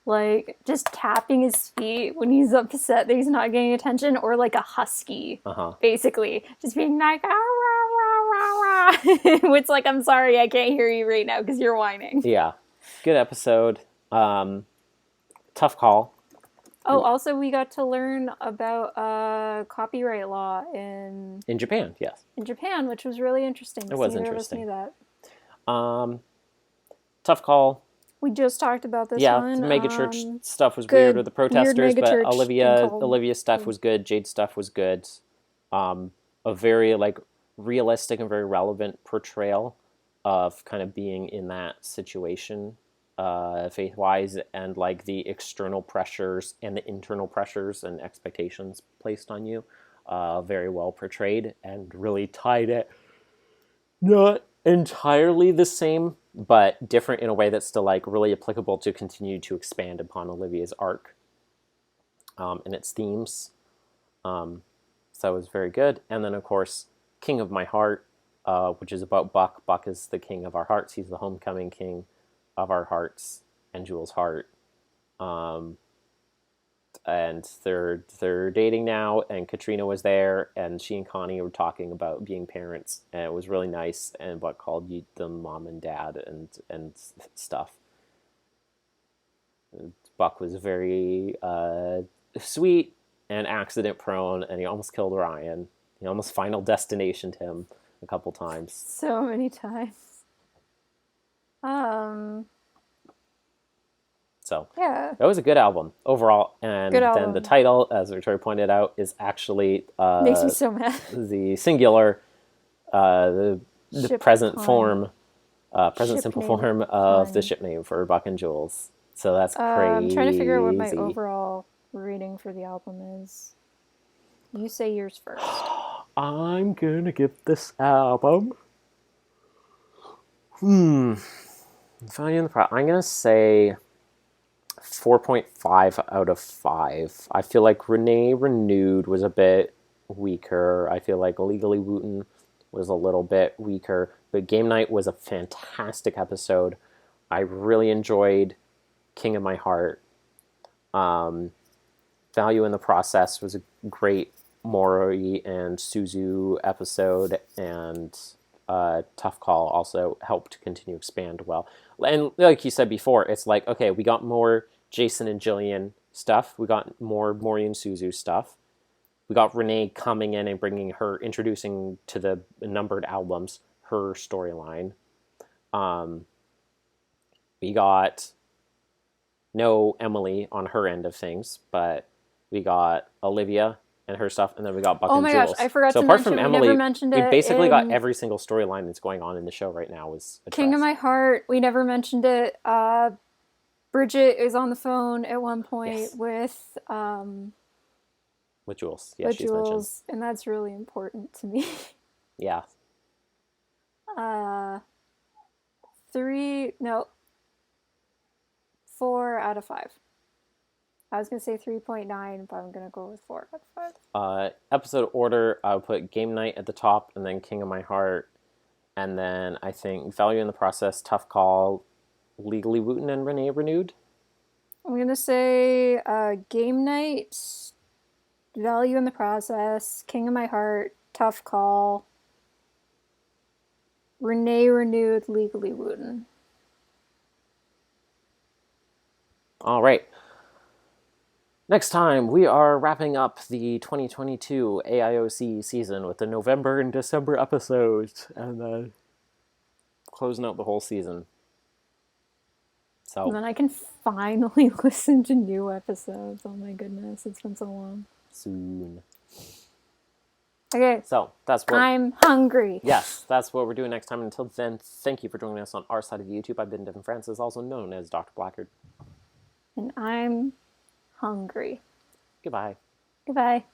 like just tapping his feet when he's upset that he's not getting attention, or like a husky, basically. Just being like, ah, rah, rah, rah, rah. It's like, I'm sorry, I can't hear you right now because you're whining. Yeah. Good episode. Tough call. Oh, also we got to learn about copyright law in Japan, yes. In Japan, which was really interesting. It was interesting. Neither of us knew that. Tough call. We just talked about this one. Yeah, the megachurch stuff was weird with the protesters, but Olivia's stuff was good. Jade's stuff was good. A very like realistic and very relevant portrayal of kind of being in that situation, faith-wise, and like the external pressures and the internal pressures and expectations placed on you. Very well portrayed and really tied it. Not entirely the same, but different in a way that's still like really applicable to continue to expand upon Olivia's arc and its themes. So it was very good. And then of course, King of My Heart, which is about Buck. Buck is the king of our hearts. He's the homecoming king of our hearts and Jules' heart. And they're dating now, and Katrina was there, and she and Connie were talking about being parents, and it was really nice. And Buck called them mom and dad and stuff. Buck was very sweet and accident prone, and he almost killed Ryan. He almost Final Destinationed him a couple times. So many times. So yeah, that was a good album overall. And then the title, as Victoria pointed out, is actually makes me so mad. The singular, the present form, present simple form of the ship name for Buck and Jules. So that's crazy. I'm trying to figure out what my overall rating for the album is. You say yours first. I'm gonna give this album. I'm gonna say 4.5 out of 5. I feel like Renee Renewed was a bit weaker. I feel like Legally Wooten was a little bit weaker. But Game Night was a fantastic episode. I really enjoyed King of My Heart. Value in the Process was a great Mori and Suzu episode. And Tough Call also helped to continue to expand well. And like you said before, it's like, okay, we got more Jason and Jillian stuff. We got more Mori and Suzu stuff. We got Renee coming in and introducing to the numbered albums her storyline. We got no Emily on her end of things, but we got Olivia and her stuff, and then we got Buck and Jules. Oh my gosh, I forgot to mention, apart from Emily, we basically got every single storyline that's going on in the show right now was addressed. King of My Heart, we never mentioned it. Bridget is on the phone at one point with Jules. Yeah, she's mentioned. And that's really important to me. Yeah. 4 out of 5. I was going to say 3.9, but I'm going to go with 4 out of 5. Episode order, I would put Game Night at the top, and then King of My Heart, and then I think Value in the Process, Tough Call, Legally Wooten, and Renee Renewed. I'm going to say Game Night, Value in the Process, King of My Heart, Tough Call, Renee Renewed, Legally Wooten. All right. Next time, we are wrapping up the 2022 AIOC season with the November and December episodes, and closing out the whole season. So. And then I can finally listen to new episodes. Oh my goodness, it's been so long. soon. Okay. So that's what I'm hungry. Yes, that's what we're doing next time. Until then, thank you for joining us on our side of YouTube. I've been Devin Francis, also known as Dr. Blackard. And I'm hungry. Goodbye. Goodbye.